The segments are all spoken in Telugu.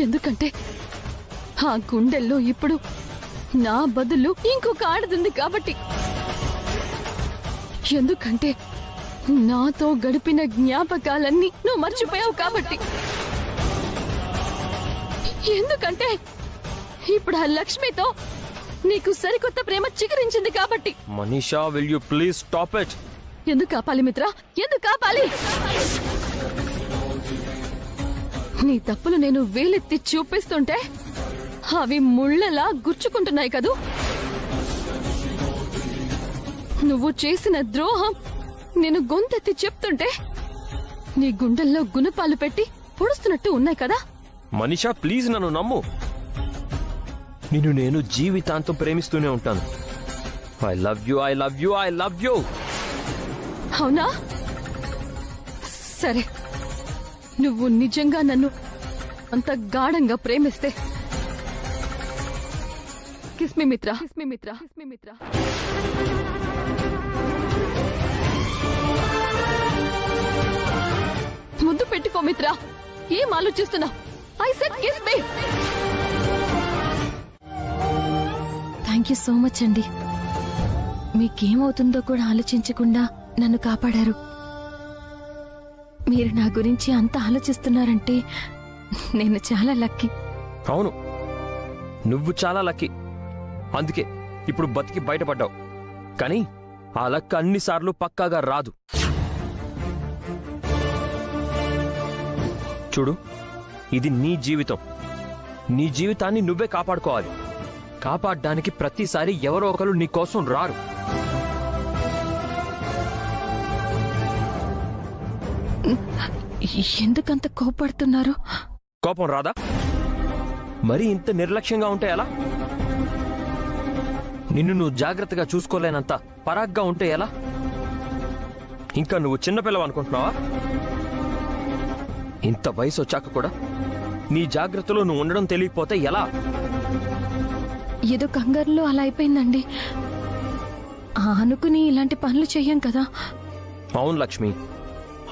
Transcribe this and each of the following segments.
ఎందుకంటే ఆ గుండెల్లో ఇప్పుడు నా బదులు ఇంకొక ఆడదుంది కాబట్టి. ఎందుకంటే నాతో గడిపిన జ్ఞాపకాలన్నీ నువ్వు మర్చిపోయావు కాబట్టి. ఎందుకంటే ఇప్పుడు ఆ లక్ష్మితో నీకు సరికొత్త ప్రేమ చిగురించింది కాబట్టి. Manisha, will you please stop it? ఎందుకు ఆపాలి మిత్ర, ఎందుకు ఆపాలి? నీ తప్పులు నేను వేలెత్తి చూపిస్తుంటే అవి ముళ్ళలా గుచ్చుకుంటున్నాయి కదూ. నువ్వు చేసిన ద్రోహం నేను గొంతెత్తి చెప్తుంటే నీ గుండెల్లో గుణపాలు పెట్టి పొడుస్తున్నట్టు ఉన్నాయి కదా. మనీషా, ప్లీజ్ నన్ను నమ్ము. నిన్ను నేను జీవితాంతం ప్రేమిస్తూనే ఉంటాను. I love you, I love you, I love you. అవునా? సరే, నువ్వు నిజంగా నన్ను అంత గాఢంగా ప్రేమిస్తే కిస్ మీ మిత్ర, కిస్ మీ మిత్ర, కిస్ మీ మిత్ర. ముద్దు పెట్టుకో మిత్ర. ఏం ఆలోచిస్తున్నా? I said kiss me. Thank you so much అండి. మీకేమవుతుందో కూడా ఆలోచించకుండా నన్ను కాపాడారు. మీరు నా గురించి అంత ఆలోచిస్తున్నారంటే నేను చాలా లక్కీ. అవును, నువ్వు చాలా లక్కీ. అందుకే ఇప్పుడు బతికి బయటపడ్డావు. కానీ ఆ లక్ అన్నిసార్లు పక్కాగా రాదు. చూడు, ఇది నీ జీవితం. నీ జీవితాన్ని నువ్వే కాపాడుకోవాలి. కాపాడడానికి ప్రతిసారి ఎవరో ఒకరు నీ కోసం రారు. ఎందుకంత కోపడుతున్నారు? కోపం రాదా? మరి ఇంత నిర్లక్ష్యంగా ఉంటే ఎలా? నిన్ను నువ్వు జాగ్రత్తగా చూసుకోలేనంత పరాగ్గా ఉంటే ఎలా? ఇంకా నువ్వు చిన్నపిల్లవు అనుకుంటున్నావా? ఇంత వయసు వచ్చాక కూడా నీ జాగ్రత్తలో నువ్వు ఉండడం తెలియకపోతే ఎలా? ఏదో కంగారులో అలా అయిపోయిందండి. అనుకుని ఇలాంటి పనులు చెయ్యం కదా. అవును లక్ష్మి,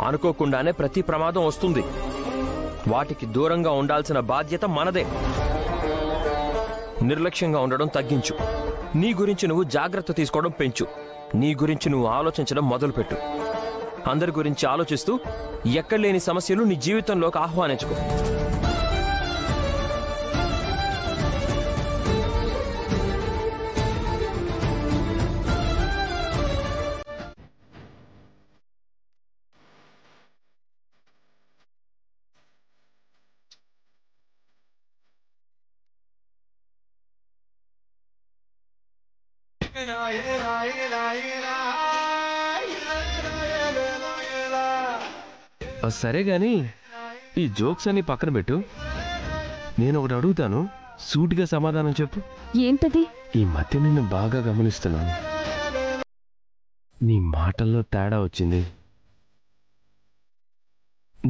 అనుకోకుండానే ప్రతి ప్రమాదం వస్తుంది. వాటికి దూరంగా ఉండాల్సిన బాధ్యత మనదే. నిర్లక్ష్యంగా ఉండడం తగ్గించు. నీ గురించి నువ్వు జాగ్రత్త తీసుకోవడం పెంచు. నీ గురించి నువ్వు ఆలోచించడం మొదలుపెట్టు. అందరి గురించి ఆలోచిస్తూ ఎక్కడలేని సమస్యలు నీ జీవితంలోకి ఆహ్వానించుకో. సరే గాని ఈ జోక్స్ అన్ని పక్కన పెట్టు. నేను ఒకటి అడుగుతాను, సూటిగా సమాధానం చెప్పు. ఏంటది? ఈ మధ్య నిన్ను బాగా గమనిస్తున్నాను. నీ మాటల్లో తేడా వచ్చింది,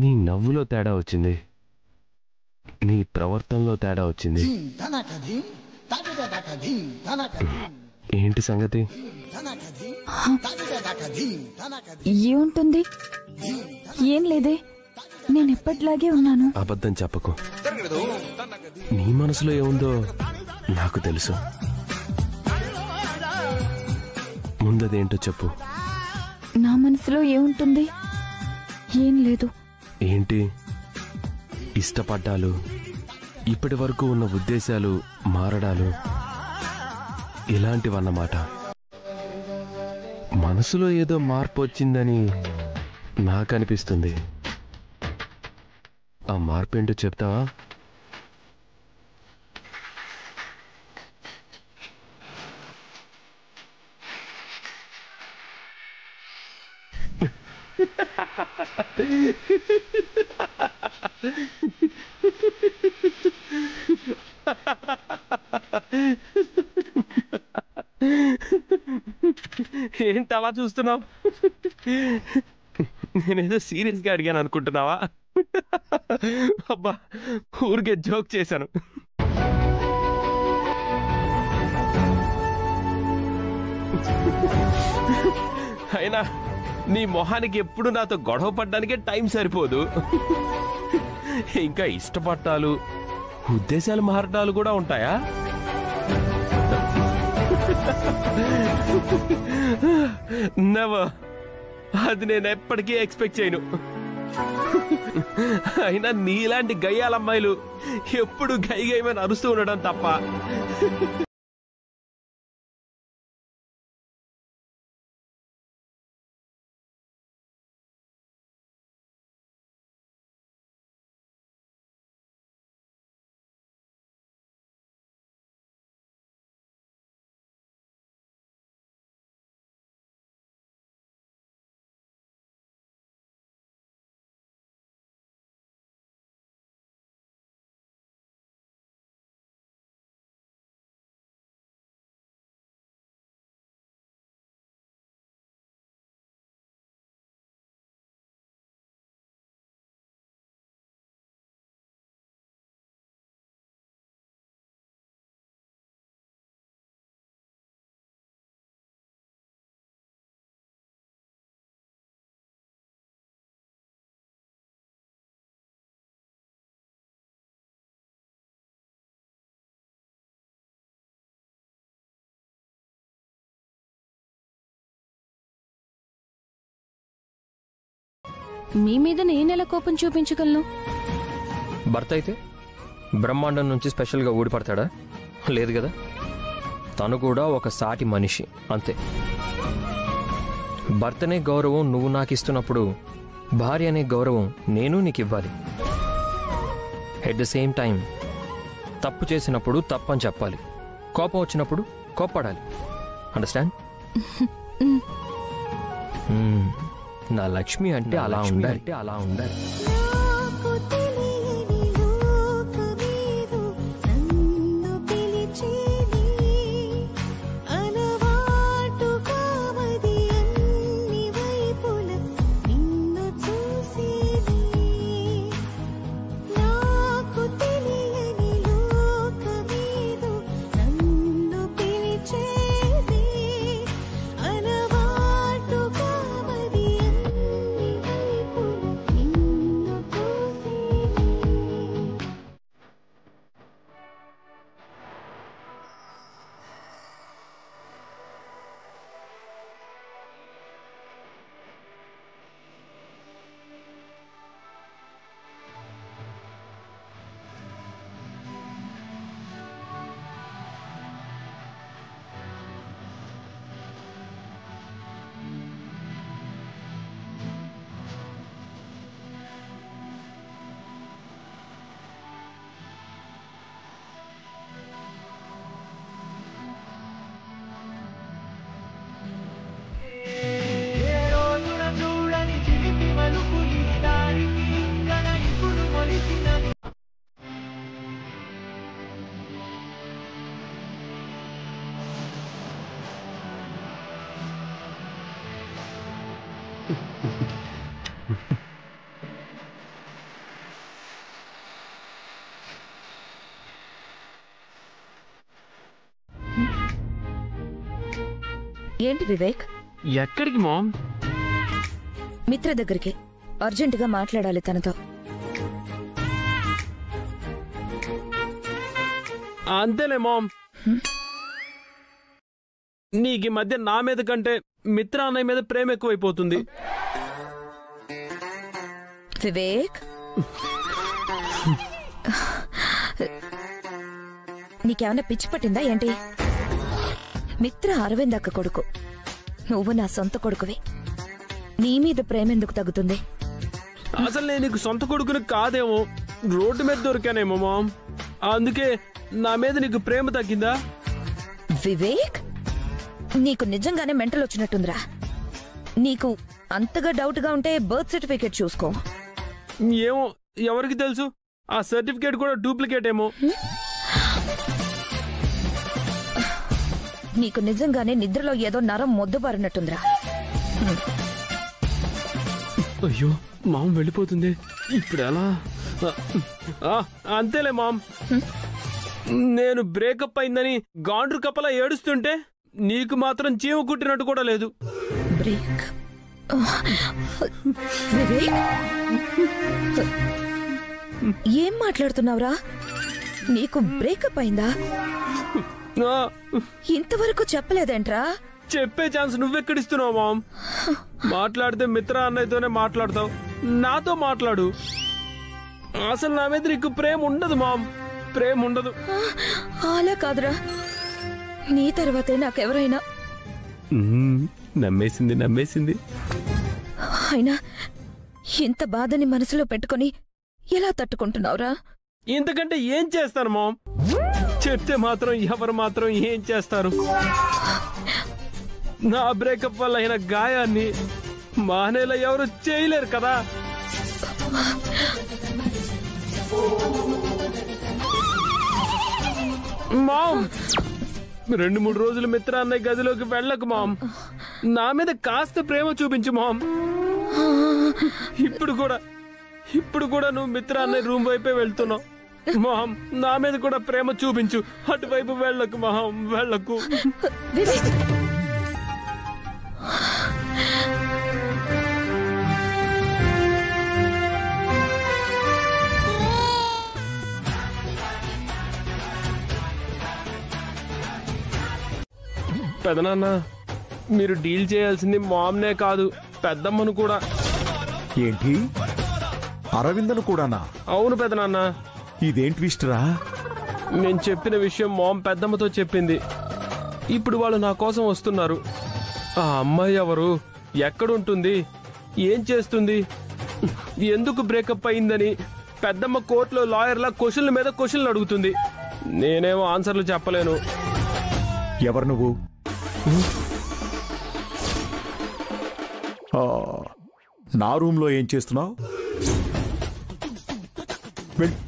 నీ నవ్వులో తేడా వచ్చింది, నీ ప్రవర్తనలో తేడా వచ్చింది. ఏంటి సంగతి? ఏముంటుంది? ఏం లేదే, నేను ఎప్పటిలాగే ఉన్నాను. అబద్ధం చెప్పకు. నీ మనసులో ఏముందో నాకు తెలుసు. ముందదేంటో చెప్పు. నా మనసులో ఏముంటుంది? ఏం లేదు. ఏంటి? ఇష్టపడ్డాలు, ఇప్పటి వరకు ఉన్న ఉద్దేశాలు మారడాలు, ఇలాంటివన్నమాట. మనసులో ఏదో మార్పు వచ్చిందని నాకు అనిపిస్తుంది. ఆ మార్పు ఏంటో చెప్తావా? ఏంటి అలా చూస్తున్నావు? నేనేదో సీరియస్గా అడిగాను అనుకుంటున్నావా? అబ్బా, ఊరికే జోక్ చేశాను. అయినా నీ మొహానికి ఎప్పుడు నాతో గొడవ పడ్డానికే టైం సరిపోదు. ఇంకా ఇష్టపట్టాలు, ఉద్దేశాలు మారటాలు కూడా ఉంటాయా? నెవర్. అది నేను ఎప్పటికీ ఎక్స్పెక్ట్ చేయను. అయినా నీలాంటి గయ్యాలమ్మాయిలు ఎప్పుడు గై గైమని అరుస్తూ ఉండడం తప్ప. మీ మీద నేనెలా కోపం చూపించగలను? భర్త అయితే బ్రహ్మాండం నుంచి స్పెషల్గా ఊడిపడతాడా? లేదు కదా. తను కూడా ఒక సాటి మనిషి అంతే. భర్తనే గౌరవం నువ్వు నాకు ఇస్తున్నప్పుడు భార్య అనే గౌరవం నేను నీకు ఇవ్వాలి. ఎట్ ద సేమ్ టైం తప్పు చేసినప్పుడు తప్పని చెప్పాలి, కోపం వచ్చినప్పుడు కోప్పడాలి. అండర్స్టాండ్? నా లక్ష్మి అంటే అలా ఉండాలి. ఏంటి వివేక్? ఎక్కడికి మామ్? మిత్ర దగ్గరికి అర్జెంటుగా మాట్లాడాలి తనతో. అంతేలే మామ్. నీకు ఈ మధ్య నా మీద కంటే మిత్ర అన్నయ్య మీద ప్రేమ ఎక్కువైపోతుంది. వివేక్, నీకేమైనా పిచ్చి పట్టిందా ఏంటి? మిత్ర అరవింద్ అక్క కొడుకు, నువ్వు నా సొంత కొడుకువి. నీ మీద ప్రేమ ఎందుకు తగ్గుతుంది? అసలు నేను నీకు సొంత కొడుకుని కాదేమో, రోడ్డు మీద దొరికానేమో మామ్. అందుకే నా మీద నీకు ప్రేమ తగ్గిందా? వివేక్, నీకు నిజంగానే మెంటల్ వచ్చినట్టుందిరా. నీకు అంతగా డౌట్ గా ఉంటే బర్త్ సర్టిఫికేట్ చూసుకో. ఏమో, ఎవరికి తెలుసు, ఆ సర్టిఫికేట్ కూడా డూప్లికేట్ ఏమో. నీకు నిజంగానే నిద్రలో ఏదో నరం మొద్దుబారినట్టుందిరా. అయ్యో, మామ్ వెళ్ళిపోతుంది ఇప్పుడు ఎలా? అంతేలే మామ్. నేను బ్రేకప్ అయిందని గాండ్రు కప్పలా ఏడుస్తుంటే నీకు మాత్రం చీమ కుట్టినట్టు కూడా లేదు. బ్రేక్ వివేక్, ఏం మాట్లాడుతున్నావురా? నీకు బ్రేకప్ అయిందా? ఆ, ఇంతవరకు చెప్పలేదేంట్రా? చెప్పే ఛాన్స్ నువ్వెక్కడిస్తున్నావు మామ్? మాట్లాడితే మిత్ర అన్నయ్యతోనే మాట్లాడతావు, నాతో మాట్లాడు. అసలు నా మీద నీకు ప్రేమ ఉండదు మామ్, ప్రేమ ఉండదు. అలా కాదురా, నీ తర్వాతే నాకెవరైనా. నమ్మేసింది. అయినా ఇంత బాధని మనసులో పెట్టుకుని ఎలా తట్టుకుంటున్నావురా? ఇంతకంటే ఏం చేస్తాను మామ్? చెప్తే మాత్రం ఎవరు మాత్రం ఏం చేస్తారు? నా బ్రేకప్ వల్ల అయిన గాయాన్ని మానేలా ఎవరు చేయలేరు కదా. మామ్, 2-3 రోజులు మిత్ర అన్నయ్య గదిలోకి వెళ్ళకు మామ్. నా మీద కాస్త ప్రేమ చూపించు మామ్. ఇప్పుడు కూడా నువ్వు మిత్ర అన్నయ్య రూమ్ వైపే వెళ్తున్నావు మామ్. నా మీద కూడా ప్రేమ చూపించు, అటువైపు వెళ్ళకు మామ్, వెళ్ళకు. వివేక్, పెదనాన్న, మీరు డీల్ చేయాల్సింది మామ్నే కాదు, పెద్దమ్మను కూడా. ఏంటి, అరవిందను కూడానా? అవును పెదనాన్న. ఇదేం ట్విస్ట్ రా? నేను చెప్పిన విషయం మామ్ పెద్దమ్మతో చెప్పింది. ఇప్పుడు వాళ్ళు నా కోసం వస్తున్నారు. ఆ అమ్మాయి ఎవరు, ఎక్కడుంటుంది, ఏం చేస్తుంది, ఎందుకు బ్రేకప్ అయిందని పెద్దమ్మ కోర్టులో లాయర్లా క్వశ్చన్ల మీద క్వశ్చన్లు అడుగుతుంది. నేనేమో ఆన్సర్లు చెప్పలేను. ఎవరు నువ్వు? నా రూమ్లో ఏం చేస్తున్నావు?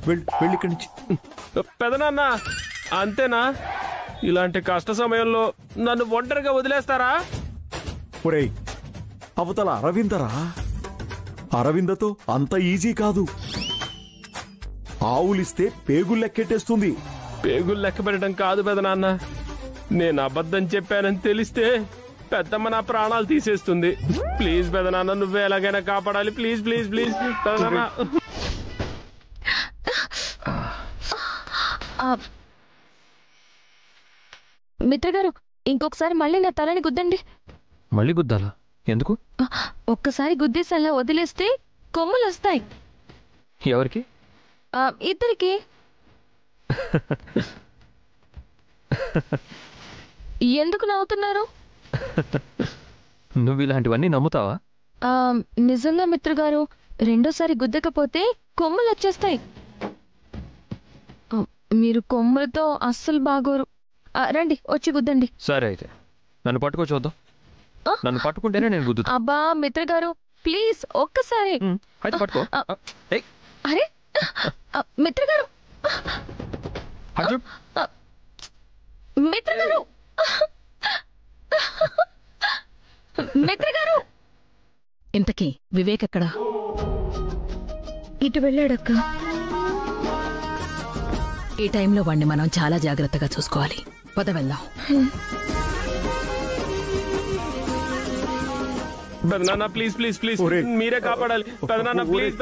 వెళ్ళి ఇక్కడి నుంచి. పెదనాన్న, అంతేనా? ఇలాంటి కష్ట సమయంలో నన్ను ఒంటరిగా వదిలేస్తారా? ఒరేయ్, అవతల అరవిందరా. అరవిందతో అంత ఈజీ కాదు. ఆవులిస్తే పేగులు లెక్కెట్టేస్తుంది. పేగులు లెక్క పెట్టడం కాదు పెదనాన్న, నేను అబద్ధం చెప్పానని తెలిస్తే పెద్దమ్మ నా ప్రాణాలు తీసేస్తుంది. ప్లీజ్ పెదనాన్న, నువ్వే ఎలాగైనా కాపాడాలి. ప్లీజ్ ప్లీజ్ ప్లీజ్ పెదనాన్న. మిత్ర గారు, ఇంకొకసారి మళ్ళీ నా తలని గుద్దండి. మళ్ళీ గుద్దాలా? ఎందుకు? ఒక్కసారి గుద్దేసి అలా వదిలేస్తే కొమ్ములు వస్తాయి. ఎవరికి? ఇద్దరికి. ఎందుకు నవ్వుతున్నారు? నువ్వు ఇలాంటివన్నీ నమ్ముతావా? నిజంగా మిత్ర గారు, రెండోసారి గుద్దకపోతే కొమ్ములు వచ్చేస్తాయి. మీరు కొమ్ములతో అస్సలు బాగోరు. రండి, వచ్చి గుద్దండి. సరే అయితే నన్ను పట్టుకో చూద్దాం. నన్ను పట్టుకుంటేనే నేను గుద్దుతా. అబ్బా మిత్ర గారు, ప్లీజ్ ఒక్కసారి. అయితే పట్టుకో. అరే మిత్ర గారు, మిత్ర గారు, మిత్ర గారు. ఇంతకీ వివేక్ ఎక్కడా? ఇటు వెళ్ళాడక్క. ఈ టైంలో వాణ్ణి మనం చాలా జాగ్రత్తగా చూసుకోవాలి. పద వెళ్దాం. పెదనాన్న, ప్లీజ్ ప్లీజ్ ప్లీజ్, మీరే కాపాడాలి. పెదనాన్న ప్లీజ్.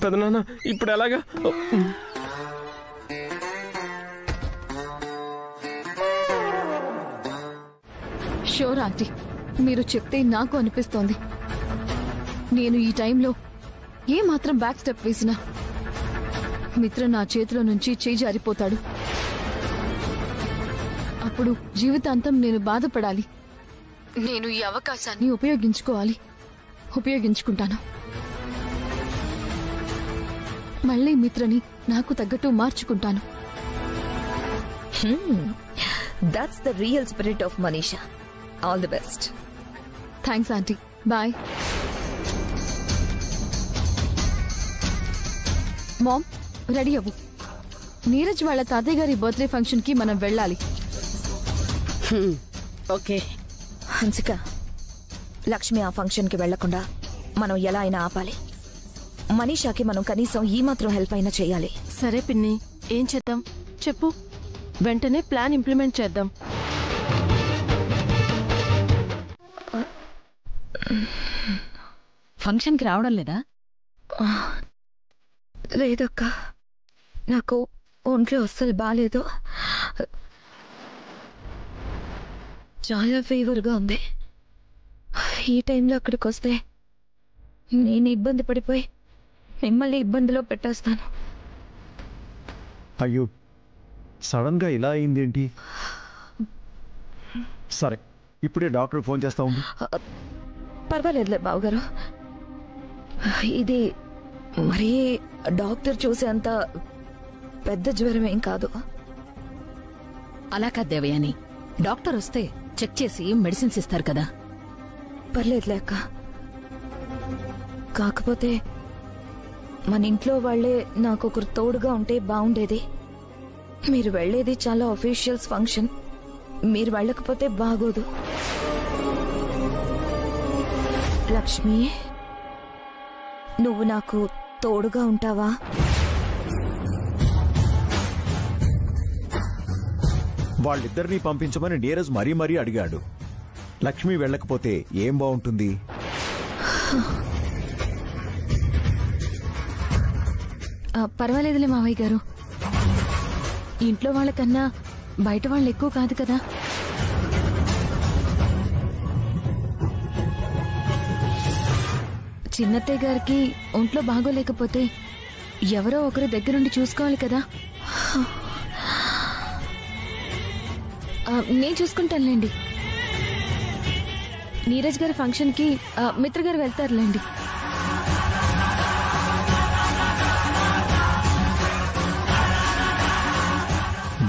పెదనాన్న, ఇప్పుడు ఎలాగా? షూర్ ఆంటీ, మీరు చెప్తే నాకు అనిపిస్తోంది. నేను ఈ టైంలో ఏ మాత్రం బ్యాక్ స్టెప్ వేసినా మిత్ర నా చేతిలో నుంచి చేయి జారిపోతాడు. అప్పుడు జీవితాంతం నేను బాధపడాలి. నేను ఈ అవకాశాన్ని ఉపయోగించుకుంటాను. మళ్ళీ మిత్రని నాకు తగ్గట్టు మార్చుకుంటాను. That's the real spirit of Manisha. All the best. Thanks aunty, bye. Mom, ready అవ్వు. నీరజ్ వాళ్ళ తాతయ్య గారి బర్త్డే ఫంక్షన్ కి మనం వెళ్ళాలి. ఓకే. హన్సిక, లక్ష్మి ఆ ఫంక్షన్ కి వెళ్లకుండా మనం ఎలా అయినా ఆపాలి. మనీషాకి మనం కనీసం ఈ మాత్రం హెల్ప్ అయినా చేయాలి. సరే పిన్ని, ఏం చేద్దాం చెప్పు, వెంటనే ప్లాన్ ఇంప్లిమెంట్ చేద్దాం. ఫంక్షన్కి రావడం లేదా? లేదక్క, నాకు ఒంట్లో అస్సలు బాగాలేదు. చాలా ఫీవర్గా ఉంది. ఈ టైంలో అక్కడికి వస్తే నేను ఇబ్బంది పడిపోయి మిమ్మల్ని ఇబ్బందిలో పెట్టేస్తాను. అయ్యో, సడన్గా ఇలా అయిందేంటి? సరే, ఇప్పుడే డాక్టర్ ఫోన్ చేస్తా ఉంది. పర్వాలేదులే బావగారు, ఇది మరీ డాక్టర్ చూసేంత పెద్ద జ్వరం ఏం కాదు. అలా కాదు దేవయాని, డాక్టర్ వస్తే చెక్ చేసి మెడిసిన్స్ ఇస్తారు కదా. పర్లేదులే అక్క, కాకపోతే మన ఇంట్లో వాళ్లే నాకొకరు తోడుగా ఉంటే బాగుండేది. మీరు వెళ్లేది చాలా అఫీషియల్స్ ఫంక్షన్, మీరు వెళ్ళకపోతే బాగోదు. లక్ష్మి, నువ్వు నాకు తోడుగా ఉంటావా? వాళ్ళిద్దరినీ పంపించమని నీరజ్ మరీ మరీ అడిగాడు. లక్ష్మి వెళ్ళకపోతే ఏం బాగుంటుంది? పర్వాలేదులే మావయ్య గారు, ఇంట్లో వాళ్ళకన్నా బయట వాళ్ళు ఎక్కువ కాదు కదా. చిన్నత్తయ్య గారికి ఒంట్లో బాగోలేకపోతే ఎవరో ఒకరి దగ్గరుండి చూసుకోవాలి కదా. నేను చూసుకుంటానులేండి. నీరజ్ గారి ఫంక్షన్కి మిత్ర గారు వెళ్తారులేండి.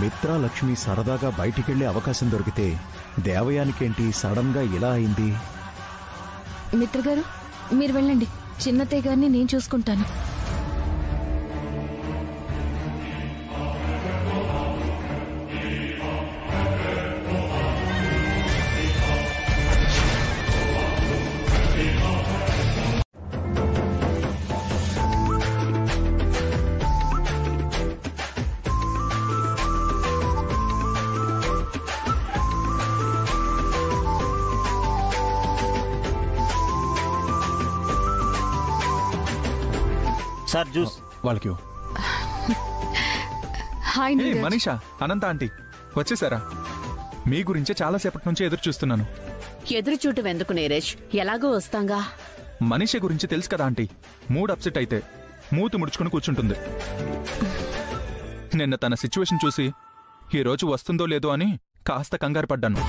మిత్ర లక్ష్మి సరదాగా బయటికెళ్లే అవకాశం దొరికితే దేవయానికేంటి సడన్ గా ఇలా అయింది? మిత్ర గారు, మీరు వెళ్ళండి, చిన్నత్తయ్య గారిని నేను చూసుకుంటాను. సార్ జ్యూస్ వాళ్ళకి. హాయ్ నీరజ్. మనీషా, అనంత ఆంటీ వచ్చేసారా? మీ గురించే చాలాసేపటి నుంచి ఎదురు చూస్తున్నాను. ఎదురు చూడటం ఎందుకు నీరజ్, ఎలాగో వస్తాంగా. మనీషా గురించి తెలుసు కదా ఆంటీ, మూడ్ అప్సెట్ అయితే మూతి ముడుచుకుని కూర్చుంటుంది. నిన్న తన సిచ్యువేషన్ చూసి ఈ రోజు వస్తుందో లేదో అని కాస్త కంగారు పడ్డాను.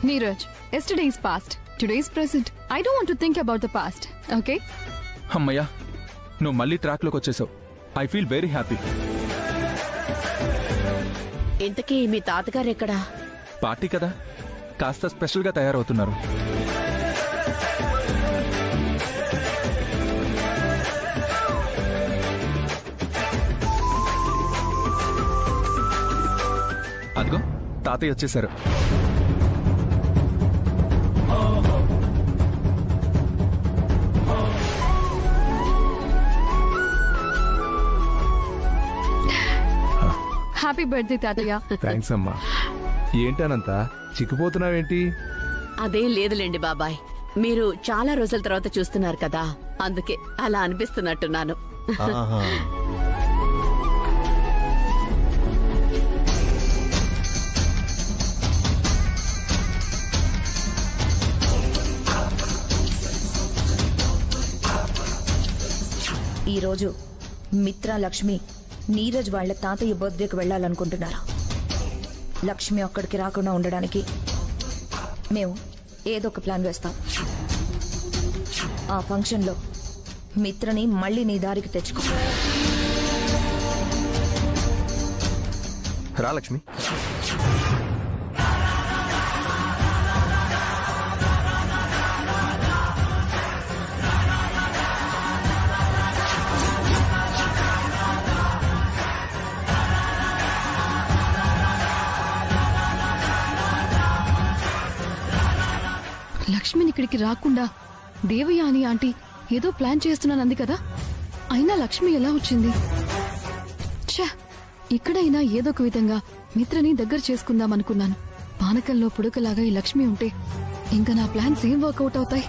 Neeraj, yesterday is past, today is present. I don't want to think about the past, okay? అమ్మయ్యా, నువ్వు మళ్ళీ ట్రాక్లోకి వచ్చేసావు. I feel very happy. ఇంతకీ మీ తాతగారు ఎక్కడా? పార్టీ కదా, కాస్త స్పెషల్గా తయారవుతున్నారు. అదిగో తాతయ్య వచ్చేశారు. హ్యాపీ బర్త్డే తాతయ్య. థ్యాంక్స్ అమ్మా. ఏంటనంత చిక్కిపోతున్నావేంటి? అదేం లేదులేండి బాబాయ్, మీరు చాలా రోజుల తర్వాత చూస్తున్నారు కదా, అందుకే అలా అనిపిస్తున్నట్టున్నాను. ఈరోజు మిత్ర లక్ష్మి నీరజ్ వాళ్ల తాతయ్య బర్త్డేకి వెళ్లాలనుకుంటున్నారు. లక్ష్మి అక్కడికి రాకుండా ఉండడానికి మేము ఏదో ఒక ప్లాన్ వేస్తాం. ఆ ఫంక్షన్లో మిత్రని మళ్ళీ నీ దారికి తెచ్చుకో. రా లక్ష్మి. లక్ష్మిని ఇక్కడికి రాకుండా దేవయాని ఆంటీ ఏదో ప్లాన్ చేస్తున్నానంది కదా, అయినా లక్ష్మి ఎలా వచ్చింది? ఛా, ఇక్కడైనా ఏదో ఒక విధంగా మిత్రని దగ్గర చేసుకుందాం అనుకున్నాను. పానకంలో పుడకలాగా ఈ లక్ష్మి ఉంటే ఇంకా నా ప్లాన్స్ ఏం వర్కౌట్ అవుతాయి?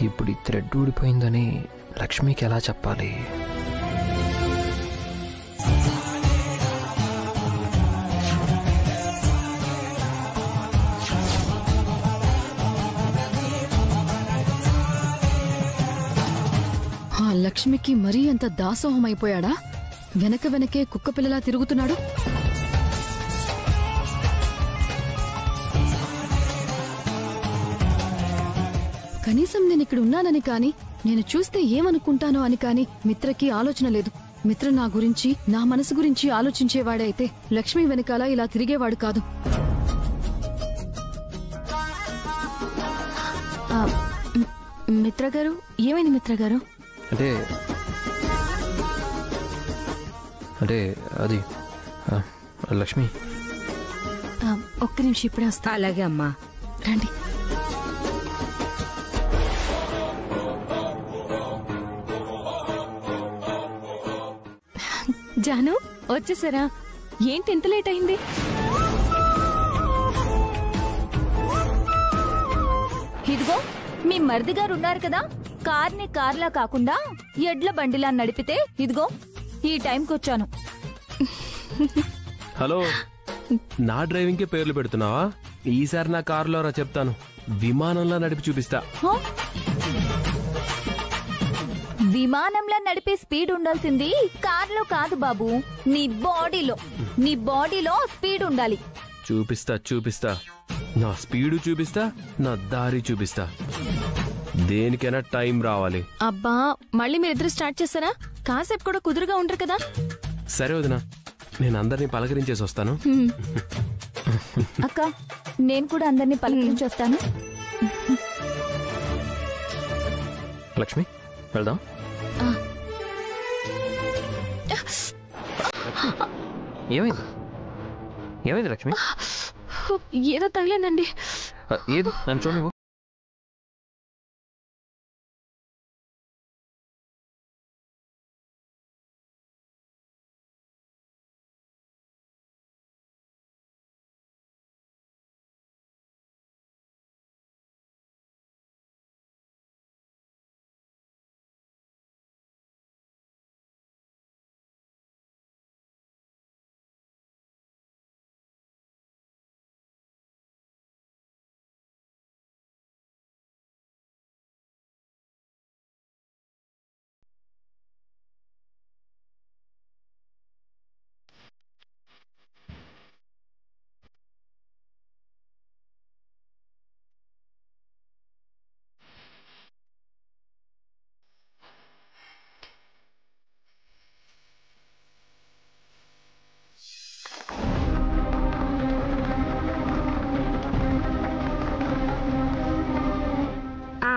ఇప్పుడు ఈ థ్రెడ్ ఊడిపోయిందని లక్ష్మికి ఎలా చెప్పాలి? ఆ లక్ష్మికి మరీ అంత దాసోహం అయిపోయాడా? వెనక వెనకే కుక్క పిల్లలా తిరుగుతున్నాడు. కనీసం నేను ఇక్కడ ఉన్నానని కాని, నేను చూస్తే ఏమనుకుంటానో అని కాని మిత్రకి ఆలోచన లేదు. మిత్ర నా గురించి, నా మనసు గురించి ఆలోచించేవాడైతే లక్ష్మి వెనకాల ఇలా తిరిగేవాడు కాదు. మిత్ర గారు, ఏమైంది మిత్ర గారు? అంటే అంటే అది లక్ష్మి, ఒక్క నిమిషం ఇప్పుడే వస్తా. అలాగే అమ్మా. రండి. జాను వచ్చేసారా? ఏంటి ఎంత లేట్ అయింది? ఇదిగో మీ మరిది గారు ఉన్నారు కదా, కార్ని కార్లా కాకుండా ఎడ్ల బండిలా నడిపితే ఇదిగో ఈ టైంకి వచ్చాను. హలో, నా డ్రైవింగ్ కే పేర్లు పెడుతున్నావా? ఈసారి నా కారులో రా, చెప్తాను. విమానంలా నడిపి చూపిస్తా. విమానంలా నడిపే స్పీడ్ ఉండాల్సింది కార్లో కాదు బాబు, నీ బాడీలో స్పీడ్ ఉండాలి. చూపిస్తా చూపిస్తా, నా స్పీడు చూపిస్తా, నా దారి చూపిస్తా. దేనికైనా టైం రావాలి. అబ్బా, మళ్ళీ మీరిద్దరు స్టార్ట్ చేస్తారా? కాసేపు కూడా కుదురుగా ఉండరు కదా? సరే వదినా, నేను అందరినీ పలకరించేసి వస్తాను. అక్క, నేను కూడా అందరినీ పలకరించి వస్తాను. లక్ష్మి వెళ్దాం. ఏమైంది? ఏమైంది లక్ష్మి? ఏదో తగిలిందండి. ఏది నన్ను చూడు. నువ్వు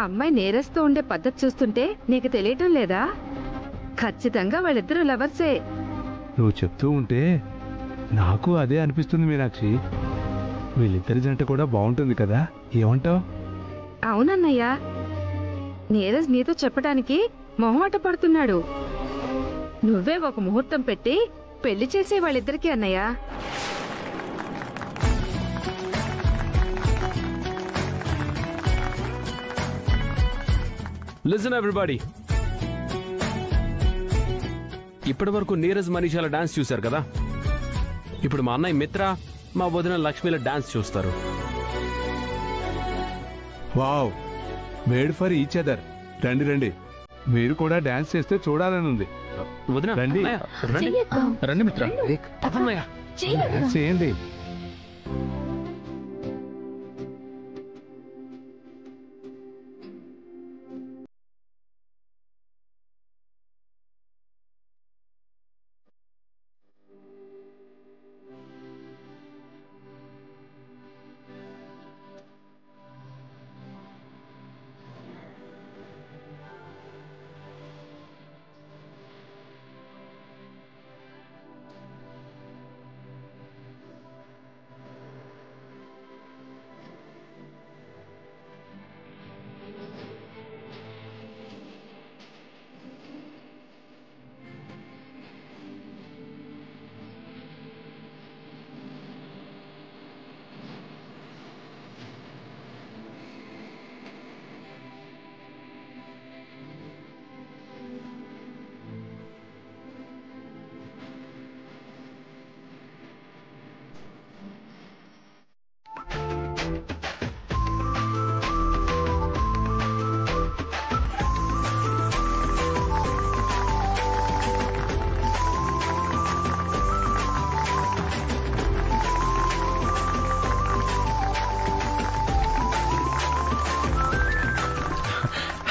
అమ్మాయి నేరస్తూ ఉండే పద్ధతి చూస్తుంటే నీకు తెలియటం లేదా? ఖచ్చితంగా వాళ్ళిద్దరూ లవర్సే. నువ్వు చెప్తూ ఉంటే నాకు అదే అనిపిస్తుంది మీనాక్షి. వీళ్ళిద్దరి జంట కూడా బాగుంటుంది కదా, ఏమంటావు? అవునన్నయ్య, నీరజ్ నీతో చెప్పడానికి మొహమాట పడుతున్నాడు. నువ్వే ఒక ముహూర్తం పెట్టి పెళ్లి చేసే వాళ్ళిద్దరికీ అన్నయ్య. లిసన్ ఎవ్రీబడి, ఇప్పటి వరకు నీరజ్ మనీషాల డాన్స్ చూశారు కదా. ఇప్పుడు మా అన్నయ్య మిత్ర, మా వదిన లక్ష్మిల డాన్స్ చూస్తారు. Wow, made for each other. రండి రండి, మీరు కూడా డాన్స్ చేస్తే చూడాలని ఉంది. వదిన, రండి. రండి మిత్ర. డాన్స్ చేయండి.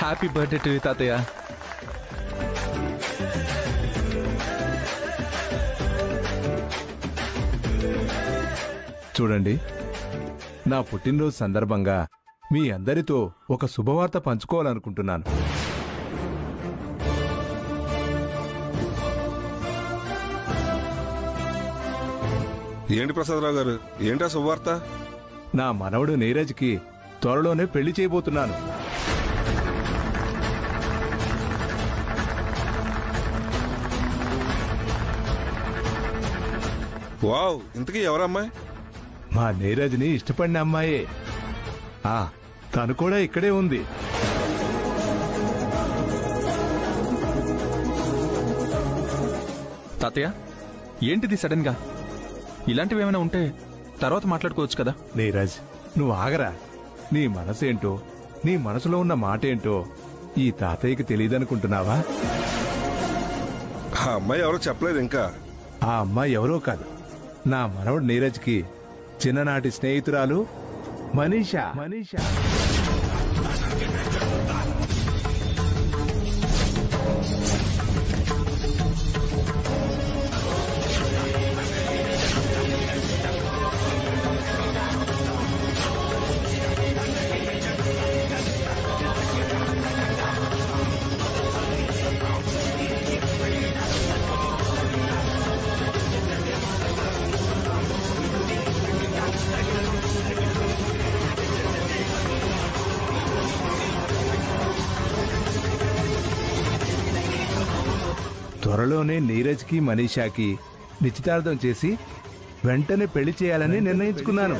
హ్యాపీ బర్త్డే టు యు తాతయ్య. చూడండి, నా పుట్టినరోజు సందర్భంగా మీ అందరితో ఒక శుభవార్త పంచుకోవాలనుకుంటున్నాను. ఏంటి ప్రసాదరావు గారు, ఏంటా శుభవార్త? నా మనవడు నీరజ్కి త్వరలోనే పెళ్లి చేయబోతున్నాను. వావ్, ఇంతకీ ఎవరమ్మాయి? మా నీరజ్ని ఇష్టపడిన అమ్మాయే. తను కూడా ఇక్కడే ఉంది. తాతయ్య, ఏంటిది సడన్ గా? ఇలాంటివి ఏమైనా ఉంటే తర్వాత మాట్లాడుకోవచ్చు కదా. నీరజ్, నువ్వు ఆగరా. నీ మనసేంటో, నీ మనసులో ఉన్న మాట ఏంటో ఈ తాతయ్యకి తెలియదనుకుంటున్నావా? ఆ అమ్మాయి ఎవరో చెప్పలేదు ఇంకా. ఆ అమ్మాయి ఎవరో కాదు, నా మనవడు నీరజ్కి చిన్ననాటి స్నేహితురాలు మనీషా. త్వరలోనే నీరజ్కి మనీషాకి నిశ్చితార్థం చేసి వెంటనే పెళ్లి చేయాలని నిర్ణయించుకున్నాను.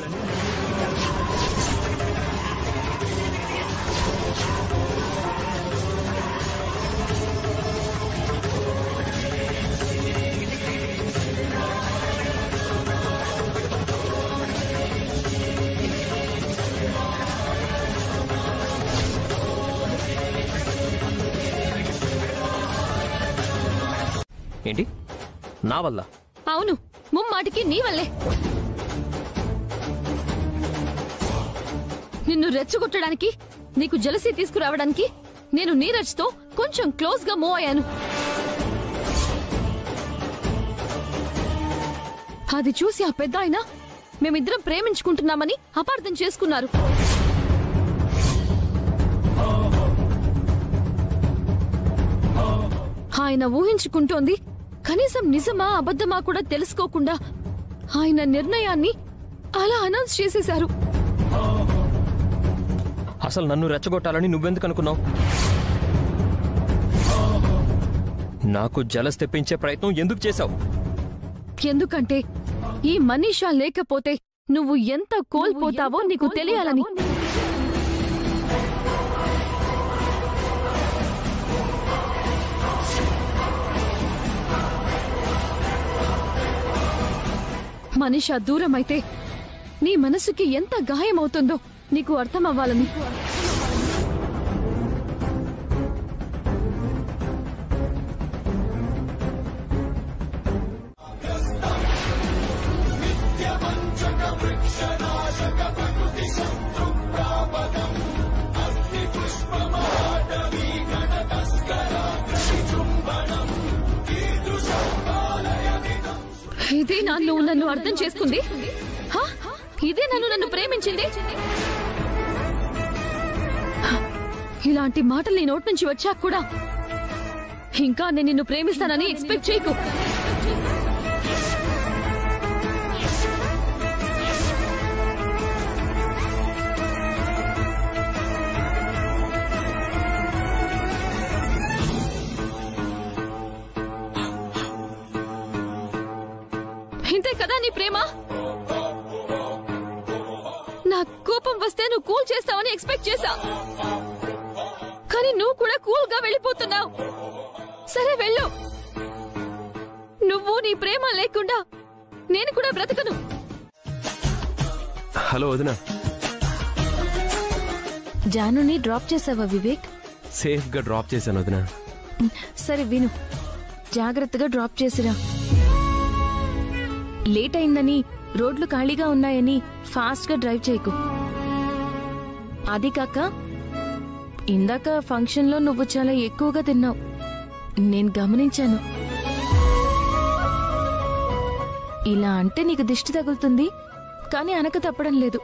ఏంటి? నా వల్ల? అవును, ముమ్మాటికి నీ వల్లే. నిన్ను రెచ్చగొట్టడానికి, నీకు జలసీ తీసుకురావడానికి నేను నీరజ్తో కొంచెం క్లోజ్ గా మూవ్ అయ్యాను. అది చూసి ఆ పెద్ద ఆయన మేమిద్దరం ప్రేమించుకుంటున్నామని అపార్థం చేసుకున్నారు. ఆయన ఊహించుకుంటోంది కనీసం నిజమా అబద్ధమా కూడా తెలుసుకోకుండా ఆయన నిర్ణయాన్ని అలా అనౌన్స్ చేసేశారు. అసలు నన్ను రెచ్చగొట్టాలని నువ్వెందుకు అనుకున్నావు? నాకు జలస్ తెప్పించే ప్రయత్నం ఎందుకు చేశావు? ఎందుకంటే ఈ మనీషా లేకపోతే నువ్వు ఎంత కోల్పోతావో నీకు తెలియాలని. మనీషా దూరమైతే నీ మనసుకి ఎంత గాయమవుతుందో నీకు అర్థమవ్వాలని. ఇదే నువ్వు నన్ను అర్థం చేసుకుంది? ఇదే నన్ను ప్రేమించింది? ఇలాంటి మాటలు నీ నోటి నుంచి వచ్చాక కూడా ఇంకా నేను నిన్ను ప్రేమిస్తానని ఎక్స్పెక్ట్ చేయకు. ఇంతే కదా నీ ప్రేమ? నా కోపం వస్తే నువ్వు కూల్ చేస్తావని ఎక్స్పెక్ట్ చేశా, కానీ నువ్వు కూడా కూల్ గా వెళ్ళిపోతున్నావు. సరే వెళ్ళు. నువ్వు నీ ప్రేమ లేకుండా నేను కూడా బ్రతకను. హలో వదినా. జానుని డ్రాప్ చేసావా వివేక్? సేఫ్ గా డ్రాప్ చేశాను వదినా. సరే విను, జాగ్రత్తగా డ్రాప్ చేసిరా. లేట్ అయిందని, రోడ్లు ఖాళీగా ఉన్నాయని ఫాస్ట్ గా డ్రైవ్ చేయకు. అది కాక ఇందాక ఫంక్షన్లో నువ్వు చాలా ఎక్కువగా తిన్నావు, నేను గమనించాను. ఇలా అంటే నీకు దిష్టి తగులుతుంది, కానీ అనక తప్పడం లేదు.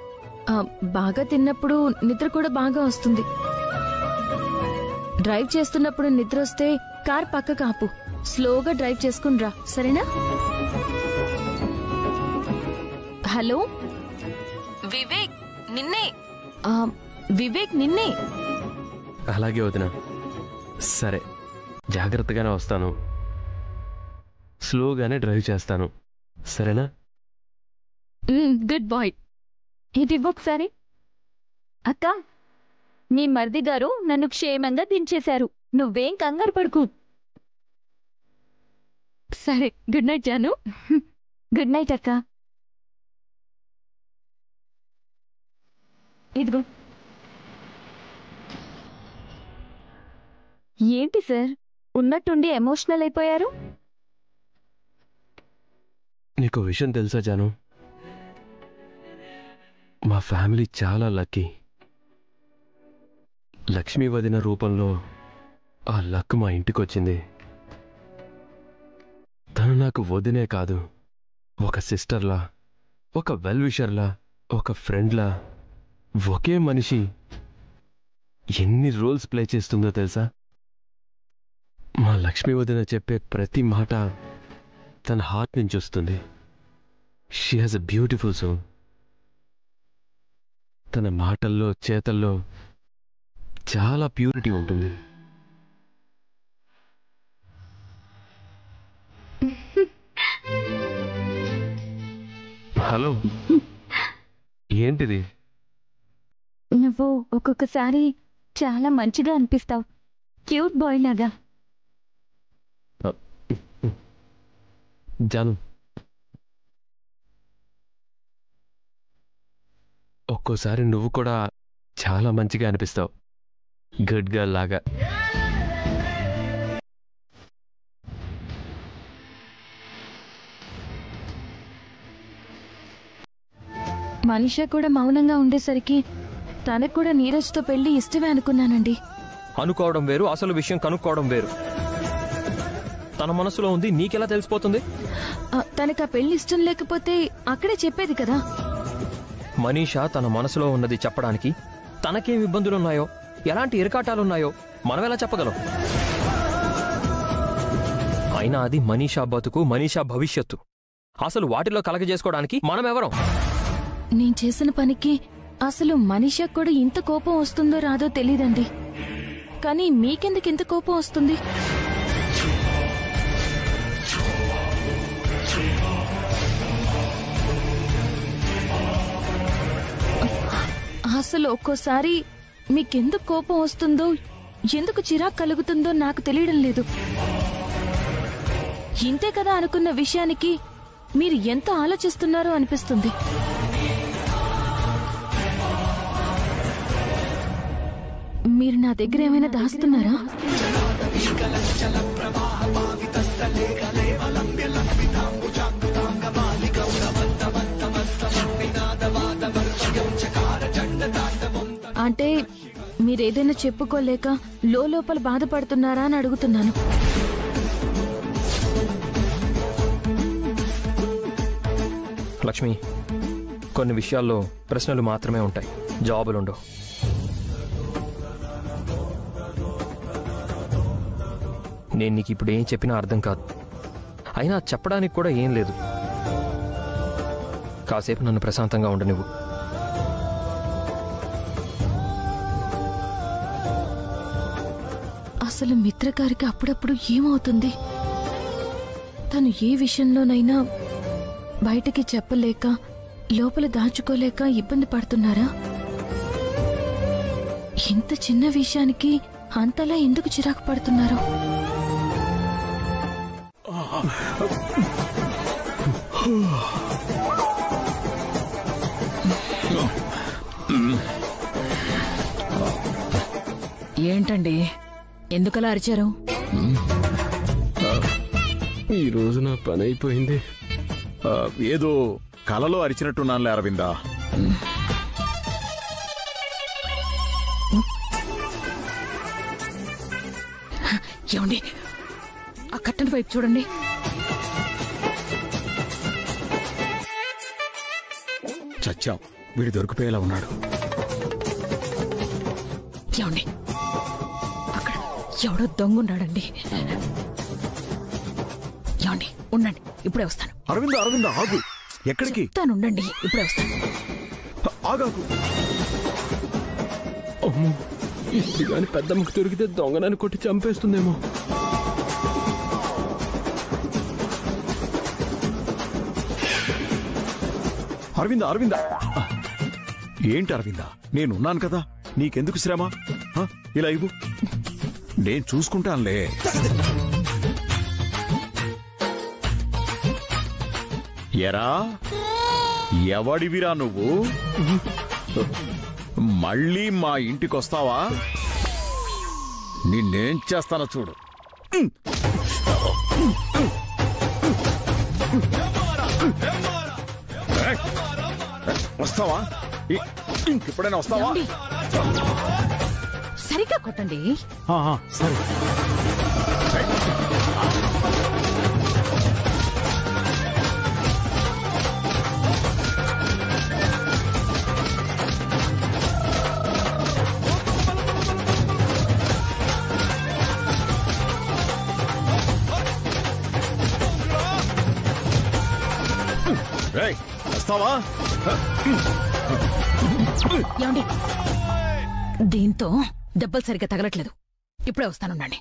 బాగా తిన్నప్పుడు నిద్ర కూడా బాగా వస్తుంది. డ్రైవ్ చేస్తున్నప్పుడు నిద్ర వస్తే కార్ పక్కకు ఆపు, స్లోగా డ్రైవ్ చేసుకుని రా, సరేనా? హలో వివేక్, నిన్నే. వివేక్, నిన్నే. అలాగే వదిన. సరే, జాగ్రత్తగానే వస్తాను, స్లోగానే డ్రైవ్ చేస్తాను, సరేనా? Good boy. ఇది ఒకసారి. అక్క, నీ మరిది గారు నన్ను క్షేమంగా దించేశారు, నువ్వేం కంగారు పడుకు. సరే, గుడ్ నైట్ జాను. గుడ్ నైట్ అక్క. ఇదిగో. ఏంటి సార్, ఉన్నట్టుండి ఎమోషనల్ అయిపోయారు? నీకు విషయం తెలుసా జాను, మా ఫ్యామిలీ చాలా లక్కీ. లక్ష్మీ వదిన రూపంలో ఆ లక్ మా ఇంటికి వచ్చింది. తను నాకు వదినే కాదు, ఒక సిస్టర్లా, ఒక వెల్ విషర్లా, ఒక ఫ్రెండ్లా, ఒకే మనిషి ఎన్ని రోల్స్ ప్లే చేస్తుందో తెలుసా? మా లక్ష్మీ వదిన చెప్పే ప్రతి మాట తన హార్ట్ నుంచి వస్తుంది. She has a beautiful soul. తన మాటల్లో, చేతల్లో చాలా ప్యూరిటీ ఉంటుంది. హలో, ఏంటిది? నువ్వు ఒక్కొక్కసారి చాలా మంచిగా అనిపిస్తావు, క్యూట్ బాయ్ లాగా. జాను, ఒక్కోసారి నువ్వు కూడా చాలా మంచిగా అనిపిస్తావు, గుడ్ గర్ల్ లాగా. మనిషా కూడా మౌనంగా ఉండేసరికి తనకు కూడా నీరజ్తో పెళ్లి ఇష్టమే అనుకున్నానండి. అనుకోవడం వేరు, అసలు విషయం కనుక్కోవడం వేరు. తన మనసులో ఉంది నీకెలా తెలిసిపోతుంది? తనకు ఆ పెళ్లి ఇష్టం లేకపోతే అక్కడే చెప్పేది కదా. మనీషా తన మనసులో ఉన్నది చెప్పడానికి తనకేం ఇబ్బందులున్నాయో, ఎలాంటి ఇరకాటాలున్నాయో మనం ఎలా చెప్పగలం? అయినా అది మనీషా బతుకు, మనీషా భవిష్యత్తు. అసలు వాటిలో కలగజేసుకోవడానికి మనమెవరం? నేను చేసిన పనికి అసలు మనీషాకు కూడా ఇంత కోపం వస్తుందో రాదో తెలీదండి, కానీ మీకెందుకు ఇంత కోపం వస్తుంది? అసలు ఒక్కోసారి మీకెందుకు కోపం వస్తుందో, ఎందుకు చిరాకు కలుగుతుందో నాకు తెలియడం లేదు. ఇంతే కదా అనుకున్న విషయానికి మీరు ఎంత ఆలోచిస్తున్నారో అనిపిస్తుంది. మీరు నా దగ్గర ఏమైనా దాస్తున్నారా? అంటే మీరేదైనా చెప్పుకోలేక లోపల బాధపడుతున్నారా అని అడుగుతున్నాను. లక్ష్మి, కొన్ని విషయాల్లో ప్రశ్నలు మాత్రమే ఉంటాయి, జవాబులుండవు. నేను నీకు ఇప్పుడు ఏం చెప్పినా అర్థం కాదు, అయినా చెప్పడానికి కూడా ఏం లేదు. కాసేపు నన్ను ప్రశాంతంగా ఉండనివ్వు. అసలు మిత్రగారికి అప్పుడప్పుడు ఏమవుతుంది? తను ఏ విషయంలోనైనా బయటికి చెప్పలేక, లోపల దాచుకోలేక ఇబ్బంది పడుతున్నారా? ఇంత చిన్న విషయానికి అంతలా ఎందుకు చిరాకు పడుతున్నారు? ఏంటండి, ఎందుకలా అరిచారు? ఈ రోజు నా పని అయిపోయింది. ఏదో కలలో అరిచినట్టున్నానులే అరవిందా. ఏమండి ఆ కట్టెల వైపు చూడండి. చచ్చాం, వీడు దొరికిపోయేలా ఉన్నాడు. ఏమండి అక్కడ ఎవడో దొంగున్నాడండి. ఏమండి ఉండండి, ఇప్పుడే వస్తాను. అరవింద ఆగు. ఎక్కడికి? ఉండండి, ఇప్పుడే వస్తాను. ఆగాకు. అమ్మో, ఇప్పుడు కానీ పెద్దమ్మకి దొరికితే దొంగనని కొట్టి చంపేస్తుందేమో. అరవింద ఏంటి అరవింద, నేనున్నాను కదా, నీకెందుకు శ్రమ? ఇలా ఇవ్వు, నేను చూసుకుంటానులే. ఎరా, ఎవడివిరా నువ్వు? మళ్ళీ మా ఇంటికొస్తావా? నిన్నేం చేస్తానో చూడు. వస్తావా? ఇంకెప్పుడైనా వస్తావా? సరిగ్గా కొట్టండి. సరే. వస్తావా? ఏమండి, దీంతో దెబ్బలు సరిగ్గా తగలట్లేదు. ఇప్పుడే వస్తానుండండి.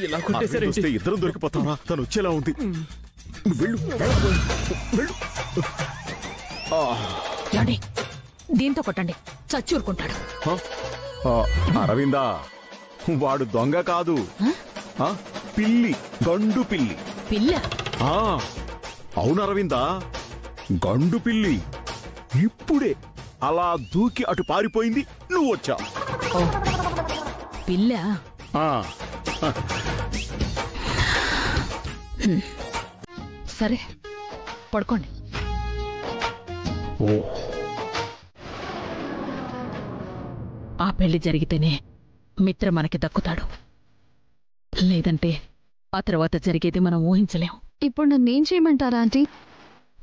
ఇలా కొట్టేసరికి ఇద్దరం దొరికిపోతావా? తను వచ్చేలా ఉంది. వెళ్ళు. ఏమండి, దీంతో కొట్టండి, చచ్చి ఊరుకుంటాడు. అరవిందా, వాడు దొంగ కాదు, పిల్లి, గండు పిల్లి. పిల్ల? అవును అరవిందా, గండు పిల్లి. ఇప్పుడే అలా దూకి అటు పారిపోయింది, నువ్వు వచ్చావు. పిల్ల? సరే, పడుకోండి. ఆ పెళ్లి జరిగితేనే మిత్ర మనకి దక్కుతాడు, లేదంటే ఆ తర్వాత జరిగేది మనం ఊహించలేం. ఇప్పుడు నన్నేం చేయమంటారా ఆంటీ?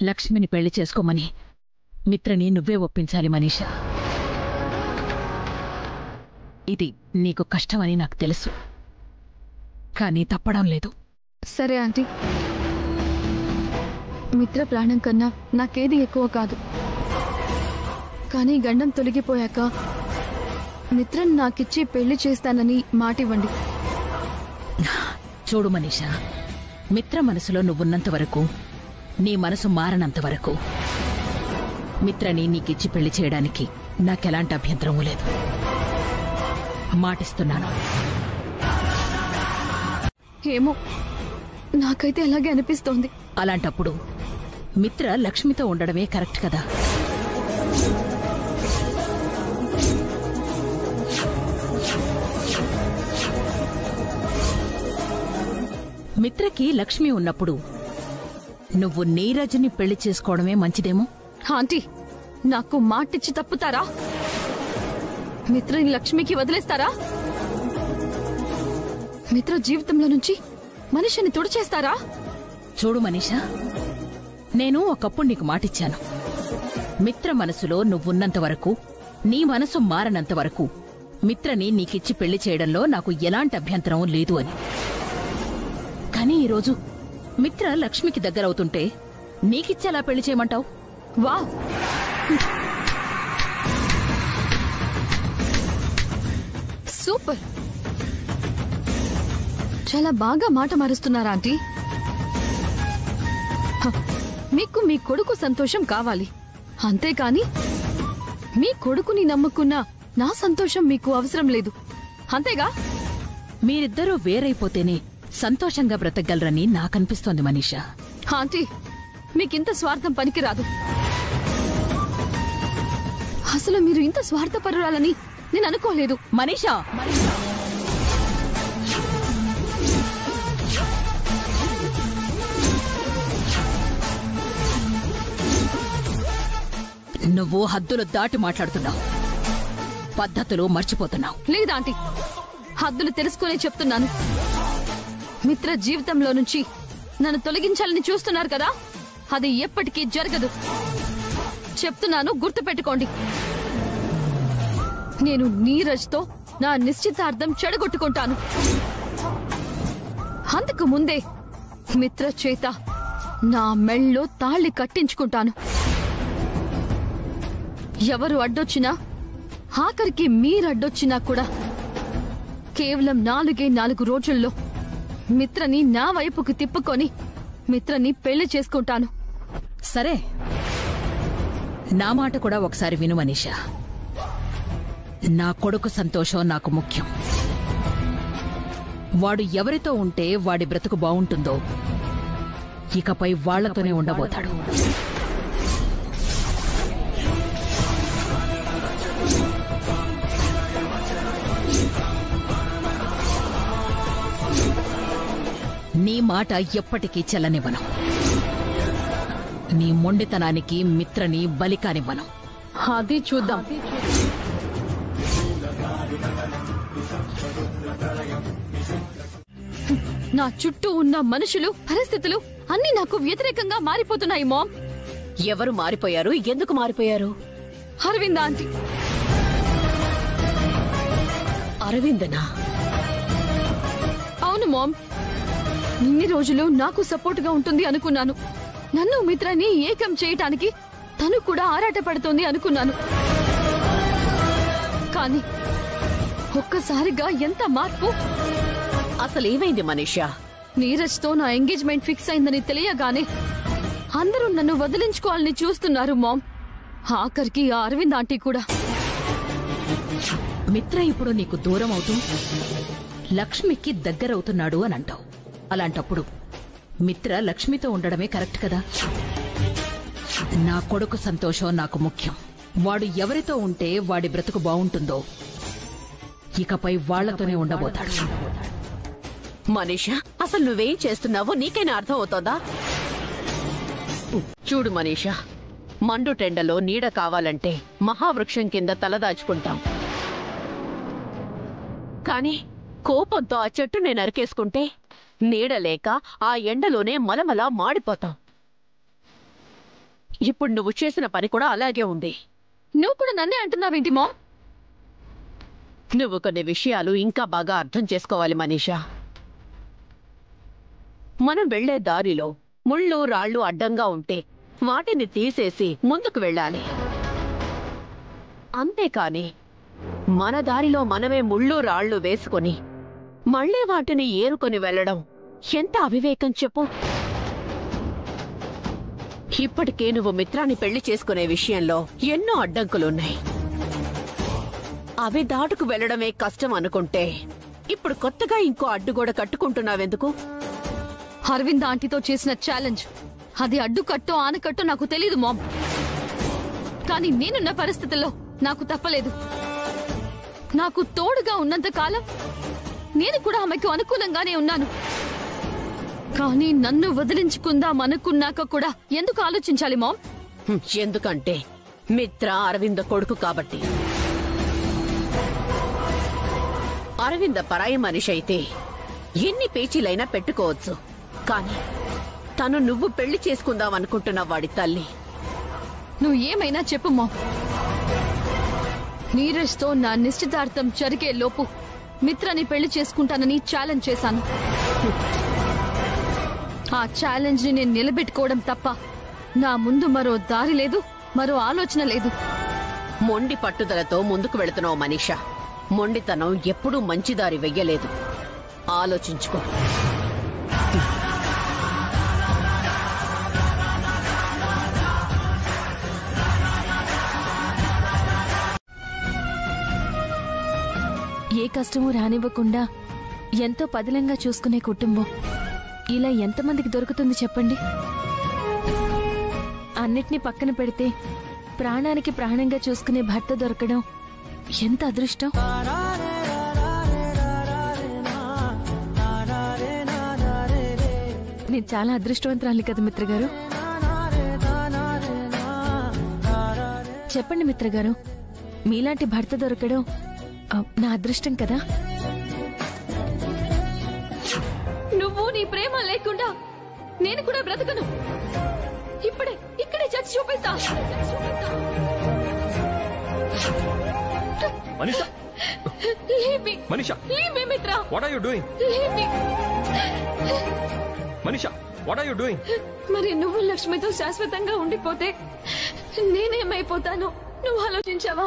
లక్ష్మిని పెళ్లి చేసుకోమని మిత్రని నువ్వే ఒప్పించాలి మనీషా. ఇది నీకు కష్టమని నాకు తెలుసు, కానీ తప్పడం లేదు. సరే ఆంటీ, మిత్ర ప్రాణం కన్నా నాకేది ఎక్కువ కాదు. కానీ గండం తొలగిపోయాక మిత్రను నాకిచ్చి పెళ్లి చేస్తానని మాటివ్వండి. చూడు మనీషా, మిత్ర మనసులో నువ్వున్నంత వరకు, నీ మనసు మారనంత వరకు మిత్రని నీకిచ్చి పెళ్లి చేయడానికి నాకెలాంటి అభ్యంతరమూ లేదు. మాటిస్తున్నాను. ఏమో, నాకైతే అలాగే అనిపిస్తోంది. అలాంటప్పుడు మిత్ర లక్ష్మితో ఉండడమే కరెక్ట్ కదా. మిత్రకి లక్ష్మి ఉన్నప్పుడు నువ్వు నీరజ్ని పెళ్లి చేసుకోవడమే మంచిదేమో. ఆంటీ, నాకు మాటిచ్చి తప్పుతారా? మిత్రని లక్ష్మికి వదిలేస్తారా? మిత్ర జీవితంలో నుంచి మనిషిని తుడిచేస్తారా? చూడు మనీషా, నేను ఒకప్పుడు నీకు మాటిచ్చాను. మిత్ర మనసులో నువ్వున్నంత వరకు, నీ మనసు మారనంత వరకు మిత్రని నీకిచ్చి పెళ్లి చేయడంలో నాకు ఎలాంటి అభ్యంతరం లేదు అని. కానీ ఈరోజు మిత్ర లక్ష్మికి దగ్గరవుతుంటే నీకిచ్చేలా పెళ్లి చేయమంటావు? వా, సూపర్, చాలా బాగా మాట మారుస్తున్నారా ఆంటీ? మీకు మీ కొడుకు సంతోషం కావాలి, అంతేకాని మీ కొడుకుని నమ్ముకున్న నా సంతోషం మీకు అవసరం లేదు, అంతేగా? మీరిద్దరూ వేరైపోతేనే సంతోషంగా బ్రతకగలరని నాకనిపిస్తోంది మనీషా. ఆంటీ, మీకింత స్వార్థం పనికిరాదు. అసలు మీరు ఇంత స్వార్థపరురాలని నేను అనుకోలేదు. మనీషా, నువ్వు హద్దులు దాటి మాట్లాడుతున్నావు, పద్ధతులు మర్చిపోతున్నావు. లేదా ఆంటీ, హద్దులు తెలుసుకునే చెప్తున్నాను. మిత్ర జీవితంలో నుంచి నన్ను తొలగించాలని చూస్తున్నారు కదా, అది ఎప్పటికీ జరగదు. చెప్తున్నాను, గుర్తుపెట్టుకోండి. నేను నీరజ్తో నా నిశ్చితార్థం చెడగొట్టుకుంటాను. అంతకు ముందే మిత్ర చేత నా మెళ్ళో తాళి కట్టించుకుంటాను. ఎవరు అడ్డొచ్చినా, ఆఖరికి మీరడ్డొచ్చినా కూడా కేవలం 4 రోజుల్లో మిత్రని నా వైపుకు తిప్పుకొని మిత్రని పెళ్లి చేసుకుంటాను. సరే, నా మాట కూడా ఒకసారి విను మనీషా. నా కొడుకు సంతోషం నాకు ముఖ్యం. వాడు ఎవరితో ఉంటే వాడి బ్రతుకు బావుంటుందో ఇకపై వాళ్లతోనే ఉండబోతాడు. నీ మాట ఎప్పటికీ చెల్లనివ్వను. నీ మొండితనానికి మిత్రని బలికానివ్వను. అది చూద్దాం. నా చుట్టూ ఉన్న మనుషులు, పరిస్థితులు అన్నీ నాకు వ్యతిరేకంగా మారిపోతున్నాయి మామ్. ఎవరు మారిపోయారు? ఎందుకు మారిపోయారు? అరవింద్ ఆంటీ. అరవిందనా? అవును మామ్. ఇన్ని రోజులు నాకు సపోర్ట్ గా ఉంటుంది అనుకున్నాను. నన్ను మిత్రాన్ని ఏకం చేయటానికి తను కూడా ఆరాటపడుతోంది అనుకున్నాను. కానీ ఒక్కసారిగా ఎంత మార్పు! అసలేమైంది మనీషా? నీరజ్తో నా ఎంగేజ్మెంట్ ఫిక్స్ అయిందని తెలియగానే అందరూ నన్ను వదిలించుకోవాలని చూస్తున్నారు మామ్. ఆఖరికి ఆ అరవింద్ ఆంటీ కూడా. మిత్ర ఇప్పుడు నీకు దూరం అవుతూ లక్ష్మికి దగ్గరవుతున్నాడు అని అంటావు. అలాంటప్పుడు మిత్ర లక్ష్మితో ఉండడమే కరెక్ట్ కదా? నా కొడుకు సంతోషం నాకు ముఖ్యం. వాడు ఎవరితో ఉంటే వాడి బ్రతుకు బావుంటుందో ఇకపై వాళ్లతోనే ఉండబోతాడు. మనీషా, అసలు నువ్వేం చేస్తున్నావో నీకైనా అర్థం అవుతోందా? చూడు మనీషా, మండు టెండలో నీడ కావాలంటే మహావృక్షం కింద తలదాచుకుంటాం. కానీ కోపంతో ఆ చెట్టు నేను నరికేసుకుంటే నీడ లేక ఆ ఎండలోనే మలమలా మాడిపోతాం. ఇప్పుడు నువ్వు చేసిన పని కూడా అలాగే ఉంది. నువ్వు కూడా నన్నే అంటున్నావేంటి మామ్? నువ్వు కొన్ని విషయాలు ఇంకా బాగా అర్థం చేసుకోవాలి మనీషా. మనం వెళ్లే దారిలో ముళ్ళు రాళ్లు అడ్డంగా ఉంటే వాటిని తీసేసి ముందుకు వెళ్ళాలి. అంతేకాని మన దారిలో మనమే ముళ్ళు రాళ్లు వేసుకొని మళ్లీ వాటిని ఏరుకొని వెళ్లడం ఎంత అవివేకం చెప్పు. ఇప్పటికే నువ్వు మిత్రాన్ని పెళ్లి చేసుకునే విషయంలో ఎన్నో అడ్డంకులున్నాయి. అవి దాటుకు వెళ్లడమే కష్టం అనుకుంటే ఇప్పుడు కొత్తగా ఇంకో అడ్డుగోడ కట్టుకుంటున్నావెందుకు? అరవింద్ ఆంటీతో చేసిన ఛాలెంజ్ అది అడ్డుకట్టో ఆనకట్టో నాకు తెలీదు మామ్. కానీ నేనున్న పరిస్థితుల్లో నాకు తప్పలేదు. నాకు తోడుగా ఉన్నంత కాలం నేను కూడా ఆమెకు అనుకూలంగానే ఉన్నాను. కానీ నన్ను వదిలించుకుందాం అనుకున్నాక కూడా ఎందుకు ఆలోచించాలి మామ్? ఎందుకంటే మిత్ర అరవింద కొడుకు కాబట్టి. అరవింద పరాయి మనిషి అయితే ఎన్ని పేచీలైనా పెట్టుకోవచ్చు. కానీ తను నువ్వు పెళ్లి చేసుకుందాం అనుకుంటున్న వాడి తల్లి. నువ్వు ఏమైనా చెప్పు మామ్. నీరజ్తో నా నిశ్చితార్థం జరిగే లోపు మిత్రని పెళ్లి చేసుకుంటానని ఛాలెంజ్ చేశాను. ఆ ఛాలెంజ్ ని నేను నిలబెట్టుకోవడం తప్ప నా ముందు మరో దారి లేదు, మరో ఆలోచన లేదు. మొండి పట్టుదలతో ముందుకు వెళుతున్నావు మనీషా. మొండితనం ఎప్పుడూ మంచి దారి వెయ్యలేదు. ఆలోచించుకో. ఏ కష్టమూ రానివ్వకుండా ఎంతో పదిలంగా చూసుకునే కుటుంబం ఇలా ఎంతమందికి దొరుకుతుంది చెప్పండి? అన్నిటినీ పక్కన పెడితే ప్రాణానికి ప్రాణంగా చూసుకునే భర్త దొరకడం ఎంత అదృష్టం. నేను చాలా అదృష్టవంతురాలి కదా మిత్ర గారు. చెప్పండి మిత్ర గారు, మీలాంటి భర్త దొరకడం నా అదృష్టం కదా. నువ్వు నీ ప్రేమ లేకుండా నేను కూడా బ్రతకను. ఇక్కడే చచ్చి చూపిస్తా. Manisha, Leave me. Manisha, Leave me, Mitra. What are you doing? Leave me. Manisha, what are you doing? మరి నువ్వు లక్ష్మితో శాశ్వతంగా ఉండిపోతే నేనేమైపోతాను? నువ్వు ఆలోచించావా?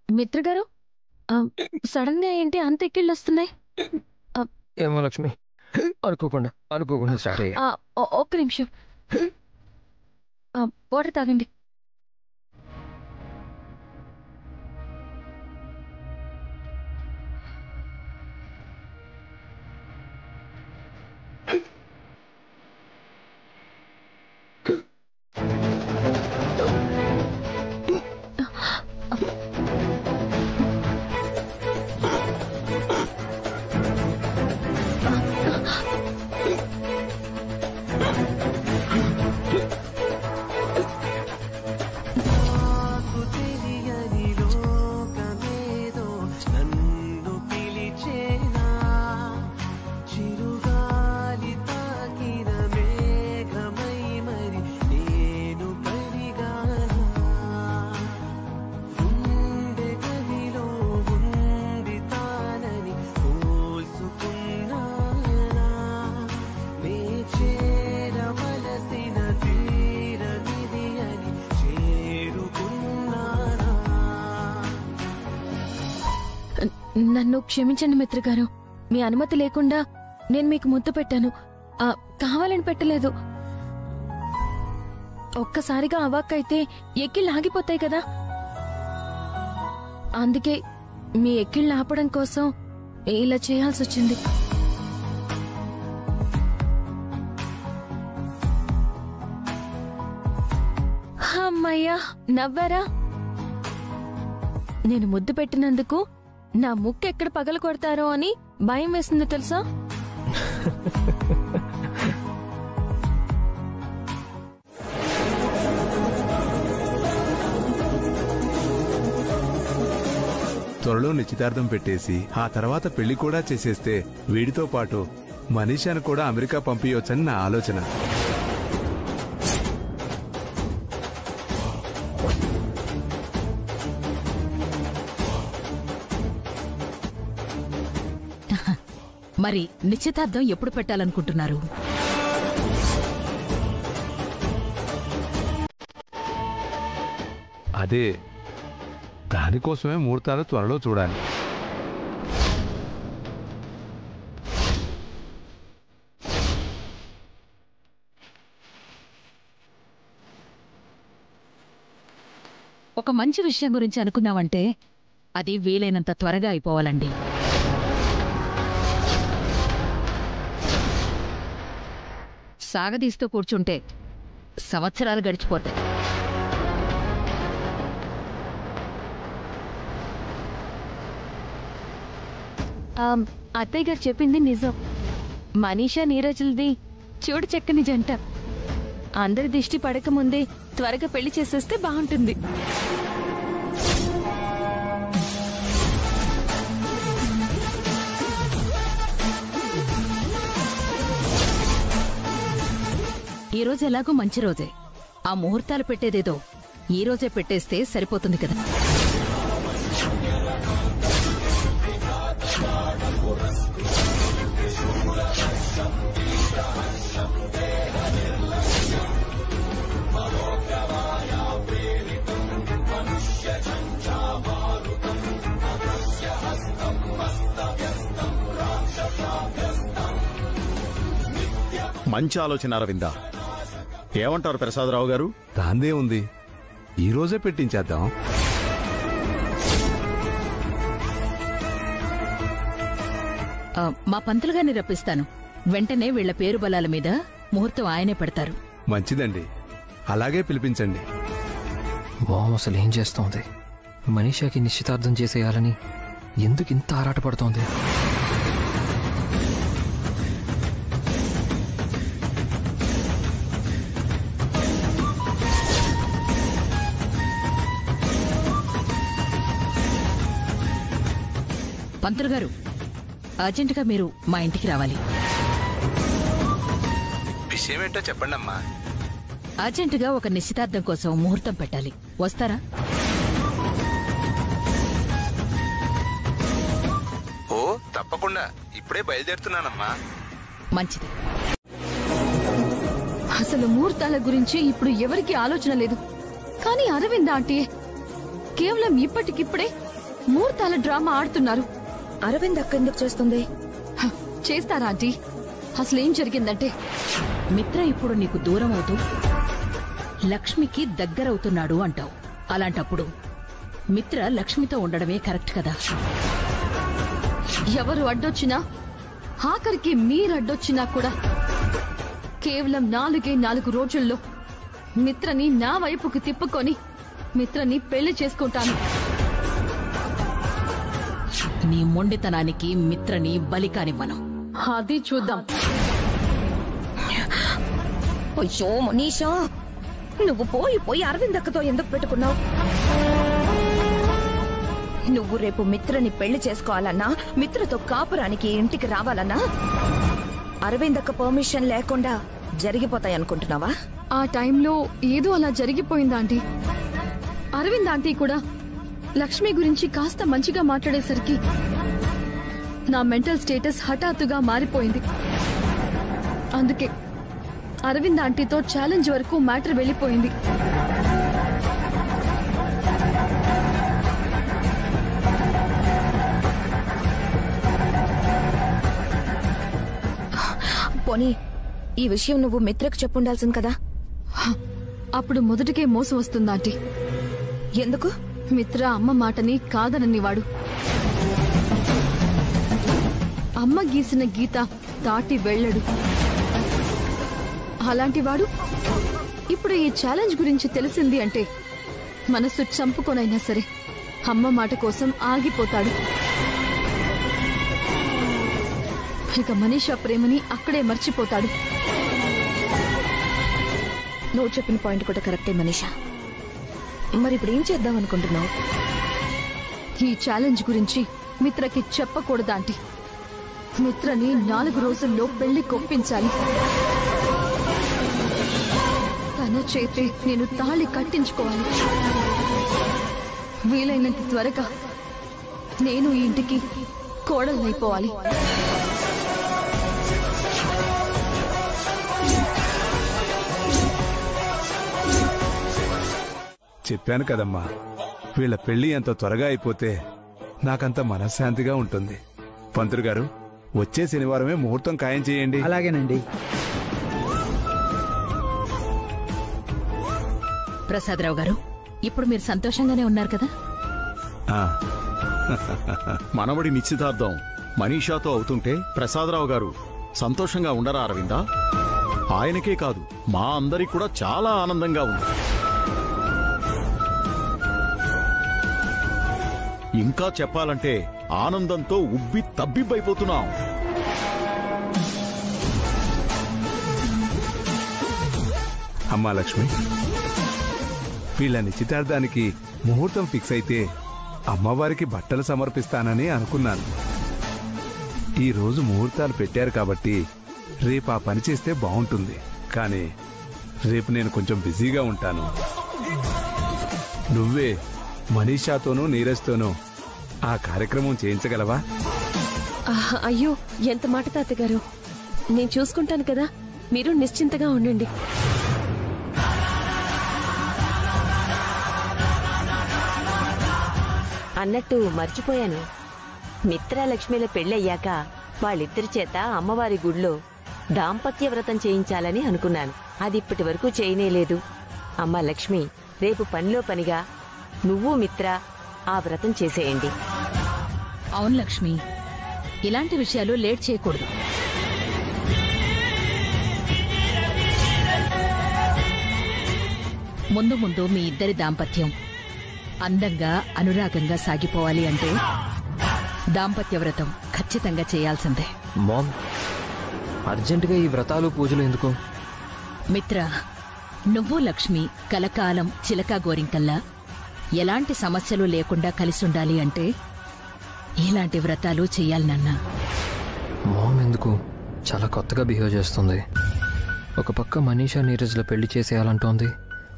మిత్ర గారు, సడన్ గా ఏంటి అంత ఎక్కిళ్ళు వస్తున్నాయి? ఏమో లక్ష్మి, అనుకోకుండా స్టార్ట్ అయ్యా. ఒక్క నిమిషం, వాటర్ తాగండి. నన్ను క్షమించండి మిత్ర గారు, మీ అనుమతి లేకుండా నేను మీకు ముద్దు పెట్టాను. కావాలని పెట్టలేదు. ఒక్కసారిగా అవాక్కైతే ఎక్కిళ్ళు ఆగిపోతాయి కదా, అందుకే మీ ఎక్కిళ్ళు ఆపడం కోసం ఇలా చేయాల్సి వచ్చింది. అమ్మయ్యా, నవ్వారా? నేను ముద్దు పెట్టినందుకు నా ముక్కు ఎక్కడ పగల కొడతారో అని భయం వేసింది తెలుసా? త్వరలో నిశ్చితార్థం పెట్టేసి ఆ తర్వాత పెళ్లి కూడా చేసేస్తే వీడితో పాటు మనీషాను కూడా అమెరికా పంపించవచ్చని నా ఆలోచన. మరి నిశ్చితార్థం ఎప్పుడు పెట్టాలనుకుంటున్నారు? అదే, దానికోసమే ముహూర్తాలు త్వరలో చూడాలి. ఒక మంచి విషయం గురించి అనుకున్నామంటే అది వీలైనంత త్వరగా అయిపోవాలండి. సాగదీస్తూ కూర్చుంటే సంవత్సరాలు గడిచిపోతాయి. అత్తయ్య గారు చెప్పింది నిజం. మనీషా నీరజులది చూడు చక్కని జంట. అందరి దిష్టి పడకముందే త్వరగా పెళ్లి చేసేస్తే బాగుంటుంది. ఈ రోజు ఎలాగో మంచి రోజే. ఆ ముహూర్తాలు పెట్టేదేదో ఈ రోజే పెట్టేస్తే సరిపోతుంది కదా. మంచి ఆలోచన అరవింద. ఏమంటారు ప్రసాదరావు గారు? దాందే ఉంది, ఈ రోజే పెట్టించేద్దాం. మా పంతులుగారిని రప్పిస్తాను. వెంటనే వీళ్ల పేరు బలాల మీద ముహూర్తం ఆయనే పెడతారు. మంచిదండి, అలాగే పిలిపించండి. వామ్, అసలు ఏం చేస్తోంది? మనీషాకి నిశ్చితార్థం చేసేయాలని ఎందుకు ఇంత ఆరాటపడుతోంది? పంతులు గారు, అర్జెంటుగా మీరు మా ఇంటికి రావాలి. విషయమేంటో చెప్పండమ్మా. అర్జెంటుగా ఒక నిశ్చితార్థం కోసం ముహూర్తం పెట్టాలి. వస్తారా? ఓ తప్పకుండా, ఇప్పుడే బయలుదేరుతున్నానమ్మా. మంచిది. అసలు ముహూర్తాల గురించి ఇప్పుడు ఎవరికీ ఆలోచన లేదు. కానీ అరవింద్ ఆంటీ కేవలం ఇప్పటికిప్పుడే ముహూర్తాల డ్రామా ఆడుతున్నారు. అరవింద్ అక్క ఎందుకు చేస్తుంది? చేస్తారా ఆంటీ? అసలేం జరిగిందంటే మిత్ర ఇప్పుడు నీకు దూరం అవుతూ లక్ష్మికి దగ్గరవుతున్నాడు అంటావు. అలాంటప్పుడు మిత్ర లక్ష్మితో ఉండడమే కరెక్ట్ కదా? ఎవరు అడ్డొచ్చినా, ఆఖరికి మీరడ్డొచ్చినా కూడా కేవలం 4 రోజుల్లో మిత్రని నా వైపుకి తిప్పుకొని మిత్రని పెళ్లి చేసుకుంటాను. నీ మొండితనానికి మిత్రని బలి కానివ్వను. అది చూద్దాం. అయ్యో మనీషా, నువ్వు పోయి అరవింద్ అక్కతో ఎందుకు పెట్టుకున్నావు? నువ్వు రేపు మిత్రని పెళ్లి చేసుకోవాలన్నా, మిత్రతో కాపురానికి ఇంటికి రావాలన్నా అరవింద్ అక్క పర్మిషన్ లేకుండా జరిగిపోతాయనుకుంటున్నావా? ఆ టైంలో ఏదో అలా జరిగిపోయిందా ఆంటీ? అరవింద్ ఆంటీ కూడా లక్ష్మి గురించి కాస్త మంచిగా మాట్లాడేసరికి నా మెంటల్ స్టేటస్ హఠాత్తుగా మారిపోయింది. అందుకే అరవింద్ ఆంటీతో ఛాలెంజ్ వరకు మ్యాటర్ వెళ్ళిపోయింది. పోనీ ఈ విషయం నువ్వు మిత్రకు చెప్పుండాల్సింది కదా? అప్పుడు మొదటికే మోసం వస్తుందా ఆంటీ? ఎందుకు? మిత్ర అమ్మ మాటని కాదననివాడు. అమ్మ గీసిన గీత దాటి వెళ్ళడు. అలాంటివాడు ఇప్పుడు ఈ ఛాలెంజ్ గురించి తెలిసింది అంటే మనసు చంపుకొనైనా సరే అమ్మ మాట కోసం ఆగిపోతాడు. ఇక మనీషా ప్రేమని అక్కడే మర్చిపోతాడు. నువ్వు చెప్పిన పాయింట్ కూడా కరెక్టే మనీషా. మరి ఇప్పుడు ఏం చేద్దాం అనుకుంటున్నావు? ఈ ఛాలెంజ్ గురించి మిత్రకి చెప్పకూడదా ఆంటీ? మిత్రని 4 రోజుల్లో పెళ్లి కొప్పించాలి. తన చేతే నేను తాళి కట్టించుకోవాలి. వీలైనంత త్వరగా నేను ఈ ఇంటికి కోడలైపోవాలి. చెప్పాను కదమ్మా, వీళ్ళ పెళ్లి ఎంత త్వరగా అయిపోతే నాకంత మనశ్శాంతిగా ఉంటుంది. పంతులు గారు, వచ్చే శనివారమే ముహూర్తం ఖాయం చేయండి. అలాగేనండి. ప్రసాదరావు గారు, ఇప్పుడు మీరు సంతోషంగానే ఉన్నారు కదా? మనవడి నిశ్చితార్థం మనీషాతో అవుతుంటే ప్రసాదరావు గారు సంతోషంగా ఉండరా అరవిందా? ఆయనకే కాదు, మా అందరికి కూడా చాలా ఆనందంగా ఉంది. ఇంకా చెప్పాలంటే ఆనందంతో ఉబ్బి తబ్బిబ్బైపోతున్నాం. అమ్మా లక్ష్మి, వీళ్ళ నిశ్చితార్థానికి ముహూర్తం ఫిక్స్ అయితే అమ్మవారికి బట్టలు సమర్పిస్తానని అనుకున్నాను. ఈ రోజు ముహూర్తాలు పెట్టారు కాబట్టి రేపు ఆ పని చేస్తే బాగుంటుంది. కానీ రేపు నేను కొంచెం బిజీగా ఉంటాను. నువ్వే మనీషాతోనూ నీరజ్తోనూ ఆ కార్యక్రమం చేయించగలవా? అయ్యో, ఎంత మాట తాతగారు. నేను చూసుకుంటాను కదా, మీరు నిశ్చింతగా ఉండండి. అన్నట్టు మర్చిపోయాను. మిత్ర లక్ష్మిల పెళ్ళయ్యాక వాళ్ళిద్దరి చేత అమ్మవారి గుడిలో దాంపత్య వ్రతం చేయించాలని అనుకున్నాను. అది ఇప్పటి వరకు చేయనేలేదు. అమ్మా లక్ష్మి, రేపు పనిలో పనిగా నువ్వు మిత్ర ఆ వ్రతం చేసేయండి. అవును లక్ష్మి, ఇలాంటి విషయాలు లేట్ చేయకూడదు. ముందు ముందు మీ ఇద్దరి దాంపత్యం అందంగా అనురాగంగా సాగిపోవాలి అంటే దాంపత్య వ్రతం ఖచ్చితంగా చేయాల్సిందే. మామ్, అర్జెంటుగా ఈ వ్రతాలు పూజలు ఎందుకు? మిత్ర, నువ్వు లక్ష్మి కలకాలం చిలకా గోరింకల్లా ఎలాంటి సమస్యలు లేకుండా కలిసుండాలి అంటే ఇలాంటి వ్రతాలు చెయ్యాలి నాన్నా. మామ్ ఎందుకు చాలా కొత్తగా బిహేవ్ చేస్తుంది. ఒక పక్క మనీషా నీరజ్ల పెళ్లి చేసేయాలంటోంది,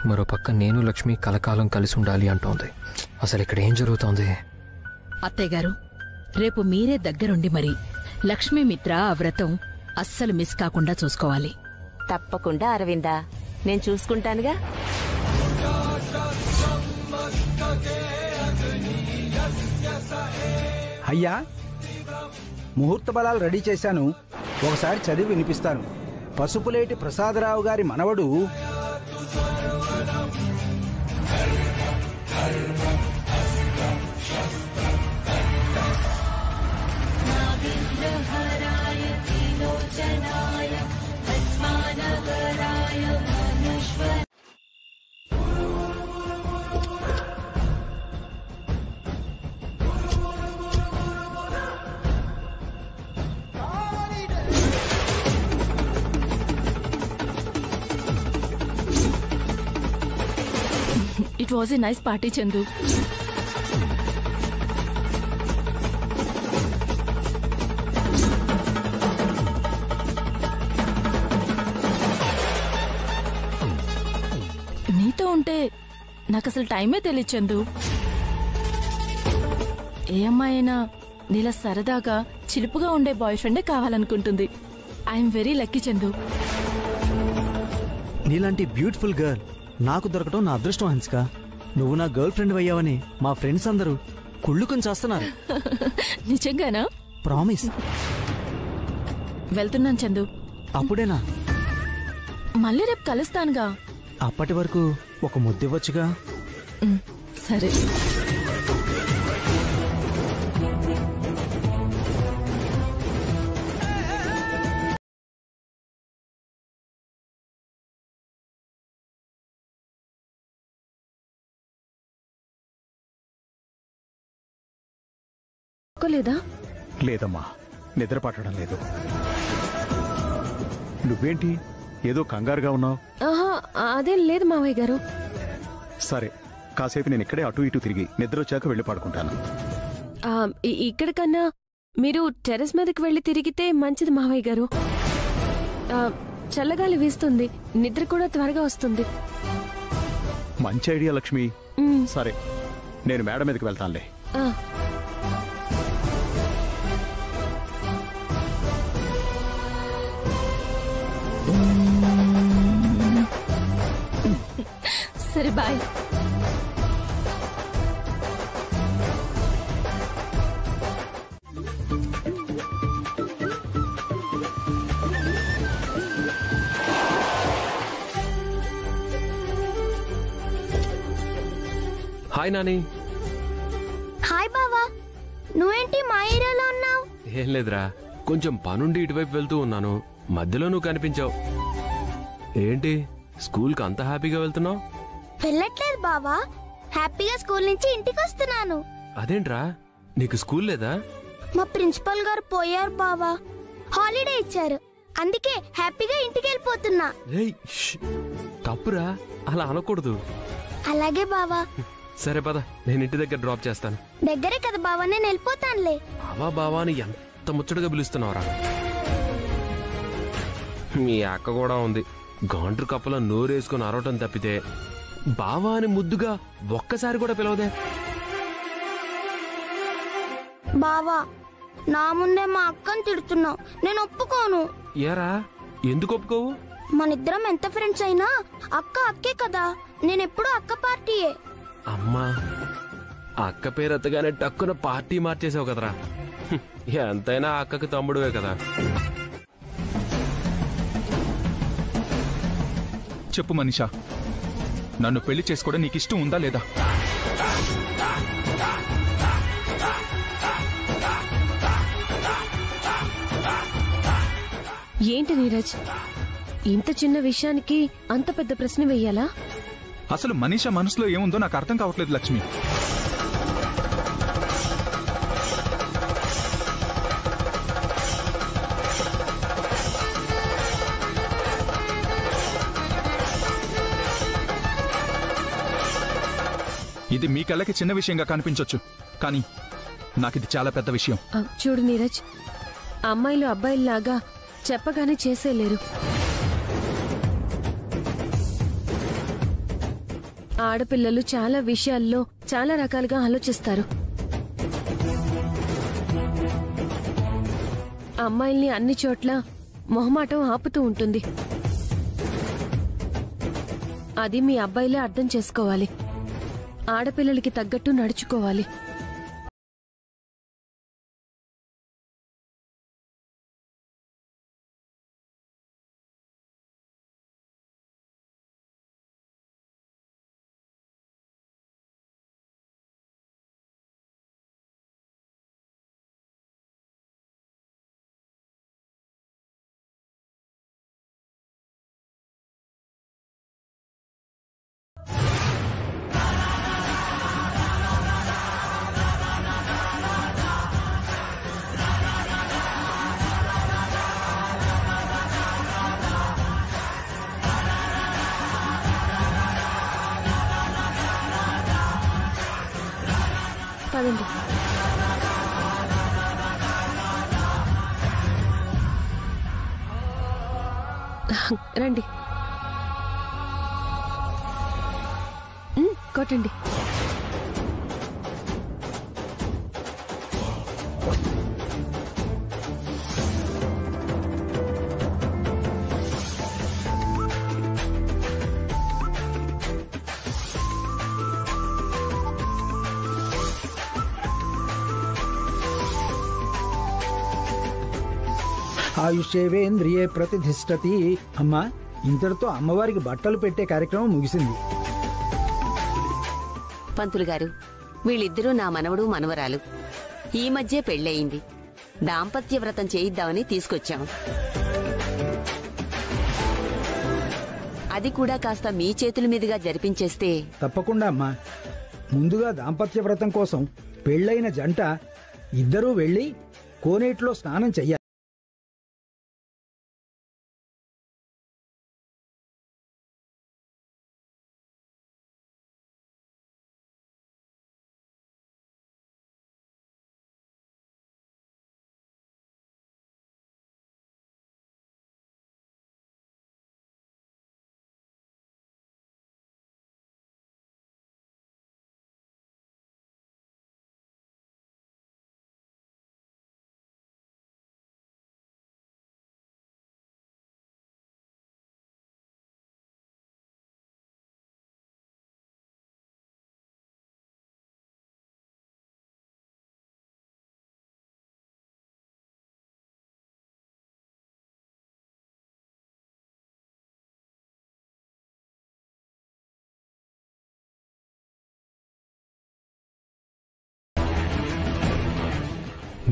మరో పక్క నేను లక్ష్మి కలకాలం కలిసి ఉండాలి అంటోంది. అసలు ఇక్కడ ఏం జరుగుతోంది? అత్తయ్య గారు, రేపు మీరే దగ్గరుండి మరి లక్ష్మీమిత్ర ఆ వ్రతం అస్సలు మిస్ కాకుండా చూసుకోవాలి. తప్పకుండా అరవిందా, నేను చూసుకుంటానుగా. అయ్యా, ముహూర్త బలాలు రెడీ చేశాను, ఒకసారి చదివి వినిపిస్తాను. పసుపులేటి ప్రసాదరావు గారి మనవడు It was a nice party, Chandu. నీతో ఉంటే నాకు అసలు టైమే తెలియదు చందు. ఏ అమ్మాయి అయినా నీలా సరదాగా చిలుపుగా ఉండే బాయ్ ఫ్రెండే కావాలనుకుంటుంది. I'm very lucky Chandu. నీలాంటి బ్యూటిఫుల్ గర్ల్ నాకు దొరకటం నా అదృష్టం హన్సిక. నువ్వు నా గర్ల్ ఫ్రెండ్ అయ్యావని మా ఫ్రెండ్స్ అందరూ కుళ్ళుకొని చేస్తున్నారు. నిజంగానా? ప్రామిస్. వెళ్తున్నాను చందు. అప్పుడేనా? మళ్ళీ రేపు కలుస్తానుగా. అప్పటి వరకు ఒక ముద్దివ్వచ్చుగా. సరే. లేదా? లేదమ్మా, నిద్ర పట్టడం లేదు. నువ్వేంటి ఏదో కంగారుగా ఉన్నావు? ఆహా, అదేం లేదు మావయ్య గారు. సరే, కాసేపు నేను ఇక్కడే అటు ఇటు తిరిగి నిద్ర వచ్చాక వెళ్ళి పడుకుంటాను. ఇక్కడ కన్నా మీరు టెర్రస్ మీదకి వెళ్లి తిరిగితే మంచిది మావయ్య గారు. చల్లగాలి వీస్తుంది, నిద్ర కూడా త్వరగా వస్తుంది. మంచి ఐడియా లక్ష్మి. సరే, నేను మేడ మీదకి వెళ్తానులే. సరే, బాయ్. హాయ్ నాని. హాయ్ బావా, నువ్వేంటి మా ఏరియాలో ఉన్నావు? ఏం లేదురా, కొంచెం పనుండి ఇటువైపు వెళ్తూ ఉన్నాను, మధ్యలో నువ్వు కనిపించావు. ఏంటి స్కూల్కి అంత హ్యాపీగా వెళ్తున్నావు? వెళ్ళట్లేదు బావా, హ్యాపీగా స్కూల్ నుంచి ఇంటికి వస్తున్నాను. అదేంట్రా, నీకు స్కూల్ లేదా? మా ప్రిన్సిపల్ గారు పోయారు బావా, హాలిడే ఇచ్చారు, అందుకే హ్యాపీగా ఇంటికి వెళ్ళిపోతున్నా. తప్పురా, అలా అనకూడదు. అలాగే బావా. సరే పద, నేను ఇంటి దగ్గర డ్రాప్ చేస్తాను. దగ్గరే కదా బావా, నేను వెళ్ళిపోతానులే. బావా బావా అని ఎంత ముచ్చటగా పిలుస్తున్నావురా. మీ అక్క కూడా ఉంది, గాండ్రు కప్పలో నోరేసుకుని అరవటం తప్పితే బావా అని ముద్దుగా ఒక్కసారి కూడా పిలవదే. బావా, నా ముందే మా అక్కని తిడుతున్నావు, నేను ఒప్పుకోను. ఏరా, ఎందుకు ఒప్పుకోవు? మనిద్దరం ఎంత ఫ్రెండ్స్ అయినా అక్క అక్కే కదా, నేనెప్పుడు అక్క పార్టీయే. అమ్మా, అక్క పేరు ఎత్తగానే టక్కున పార్టీ మార్చేసావు కదరా. ఎంతైనా అక్కకి తమ్ముడువే కదా. చెప్పు మనీషా, నన్ను పెళ్లి చేసుకోవడం నీకు ఇష్టం ఉందా లేదా? ఏంటి నీరజ్, ఇంత చిన్న విషయానికి అంత పెద్ద ప్రశ్న వెయ్యాలా? అసలు మనీషా మనసులో ఏముందో నాకు అర్థం కావట్లేదు లక్ష్మి. ఇది మీ కళ్ళకి చిన్న విషయంగా కనిపించొచ్చు, కానీ నాకిది చాలా పెద్ద విషయం. చూడు నీరజ్, అమ్మాయిలు అబ్బాయిల్లాగా చెప్పగానే చేసేలేరు. ఆడపిల్లలు చాలా విషయాల్లో చాలా రకాలుగా ఆలోచిస్తారు. అమ్మాయిల్ని అన్ని చోట్ల మొహమాటం ఆపుతూ ఉంటుంది. అది మీ అబ్బాయిలే అర్థం చేసుకోవాలి. ఆడపిల్లలకి తగ్గట్టు నడుచుకోవాలి. పదండి. రండి, కొట్టండి. ఆయుష్యేవేంద్రియే ప్రతిష్ఠతి. అమ్మా, ఇంతటితో అమ్మవారికి బట్టలు పెట్టే కార్యక్రమం ముగిసింది. పంతులు గారు, వీళ్ళిద్దరూ నా మనవడు మనవరాలు. ఈ మధ్య పెళ్ళయింది. దాంపత్య వ్రతం చేయిద్దామని తీసుకొచ్చాం. అది కూడా కాస్త మీ చేతుల మీదుగా జరిపించేస్తే. తప్పకుండా అమ్మా. ముందుగా దాంపత్య వ్రతం కోసం పెళ్లైన జంట ఇద్దరూ వెళ్లి కోనేటిలో స్నానం చెయ్యాలి.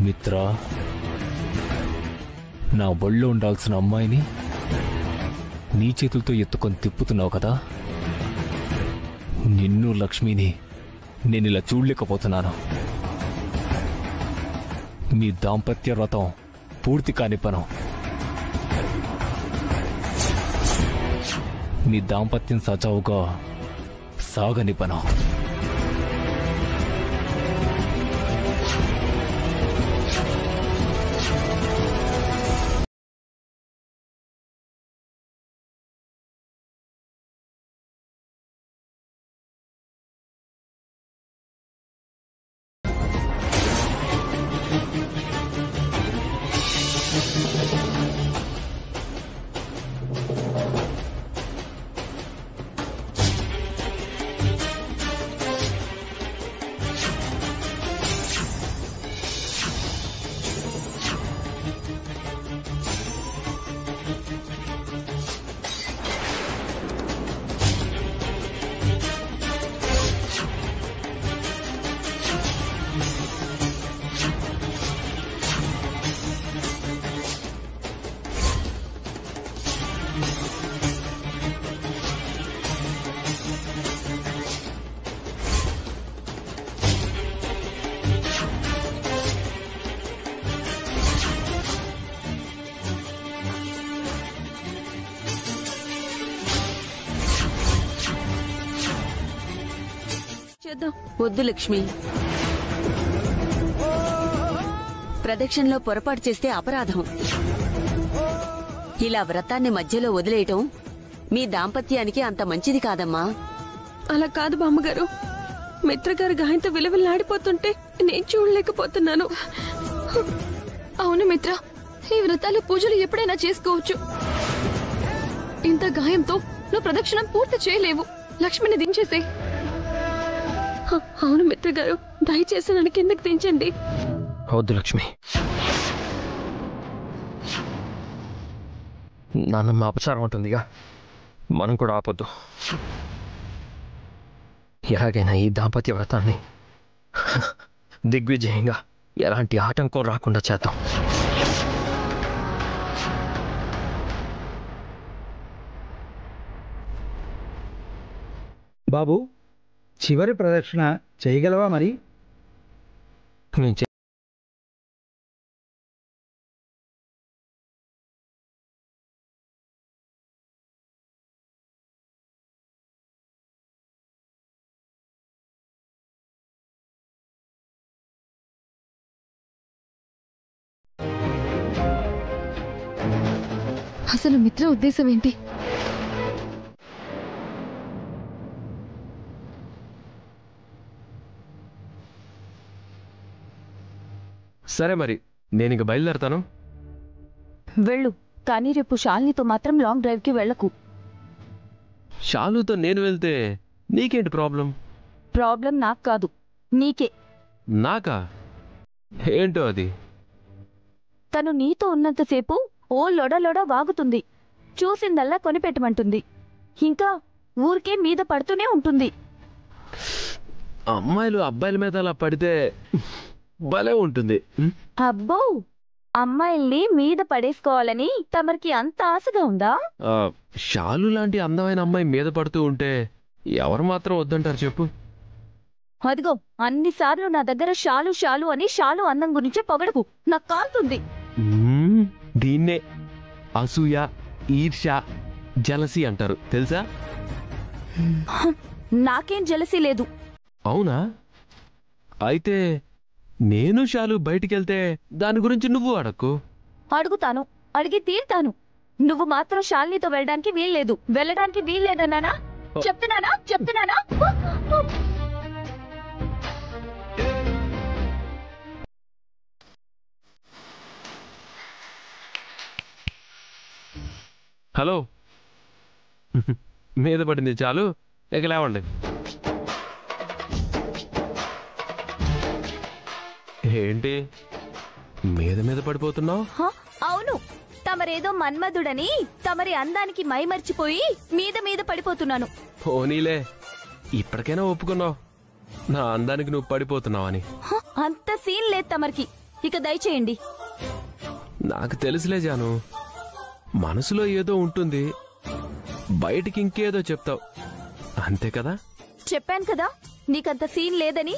మిత్ర, నా ఒళ్ళో ఉండాల్సిన అమ్మాయిని నీ చేతులతో ఎత్తుకొని తిప్పుతున్నావు కదా. నిన్ను లక్ష్మిని నేనిలా చూడలేకపోతున్నాను. మీ దాంపత్య వ్రతం పూర్తి కానిపను. మీ దాంపత్యం సజావుగా సాగనిపను. వద్దు లక్ష్మి. ప్రదక్షిణలో పొరపాటు చేస్తే అపరాధం. ఇలా వ్రతాన్ని మధ్యలో వదిలేయటం మీ దాంపత్యానికి అంత మంచిది కాదమ్మా. అలా కాదు బామ్మగారు, మిత్రగారు గాయంతో విలవిల్లాడిపోతుంటే నేను చూడలేకపోతున్నాను. అవును మిత్ర, ఈ వ్రతాలు పూజలు ఎప్పుడైనా చేసుకోవచ్చు. ఇంత గాయంతో నువ్వు ప్రదక్షిణం పూర్తి చేయలేవు. లక్ష్మిని దించేసే. అవును మిత్రగారు, దయచేసి నన్ను కిందకి దించండి. వద్దు లక్ష్మి, నాన్నమ్మ అపచారం ఉంటుందిగా, మనం కూడా ఆపొద్దు. ఎలాగైనా ఈ దాంపత్య వ్రతాన్ని దిగ్విజయంగా ఎలాంటి ఆటంకం రాకుండా చేద్దాం. బాబు, చివరి ప్రదక్షిణ చేయగలవా మరి? అసలు మిత్ర ఉద్దేశం ఏంటి? సరే మరి, నేను ఇక బయలుదేరతాను. వెళ్ళు, కానీ రేపు శాలినితో మాత్రం లాంగ్ డ్రైవ్కి వెళ్ళకు. షాలుతో నేను వెళ్తే నీకేంటి ప్రాబ్లం? ప్రాబ్లం నాకు కాదు, నీకే. నాకా? ఏంటో అది? తను నీతో ఉన్నంతసేపు ఓ లొడ వాగుతుంది, చూసిందల్లా కొనిపెట్టమంటుంది, ఇంకా ఊరికే మీద పడుతూనే ఉంటుంది. అమ్మాయిలు అబ్బాయిల మీద అలా పడితే భలే ఉంటుంది. అబ్బో, అమ్మాయిల్ని మీద పడేసుకోవాలని తమరికి అంత ఆశగా ఉందా? షాలు లాంటి అందమైన అమ్మాయి మీద పడుతూ ఉంటే ఎవరు మాత్రం వద్దంటారు చెప్పు? అదిగో, అన్నిసార్లు నా దగ్గర షాలు అని షాలు అందం గురించే పొగడకు, నాకు కాలుతుంది. దీన్నే అసూయ, ఈర్ష్య, జలసి అంటారు తెలుసా? నాకేం జలసి లేదు. అవునా? అయితే నేను షాలు బయటికెళ్తే దాని గురించి నువ్వు అడక్కు. అడుగుతాను, అడిగి తీరుతాను. నువ్వు మాత్రం శాలినితో వెళ్ళడానికి వీల్లేదన్నానా? చెప్తున్నానా? హలో, మీద పడింది చాలు, ఇక లేవండి. ఏంటి మీద పడిపోతున్నావు? అవును, తమరేదో మన్మధుడని తమరి అందానికి మైమర్చిపోయి మీద పడిపోతున్నాను. పోనీలే, ఇప్పటికైనా ఒప్పుకున్నావు నా అందానికి నువ్వు పడిపోతున్నావని. అంత సీన్ లేదు తమరికి, ఇక దయచేయండి. నాకు తెలుసులే జాను, మనసులో ఏదో ఉంటుంది, బయటికి ఇంకేదో చెప్తావు, అంతే కదా? చెప్పాను కదా నీకంత సీన్ లేదని.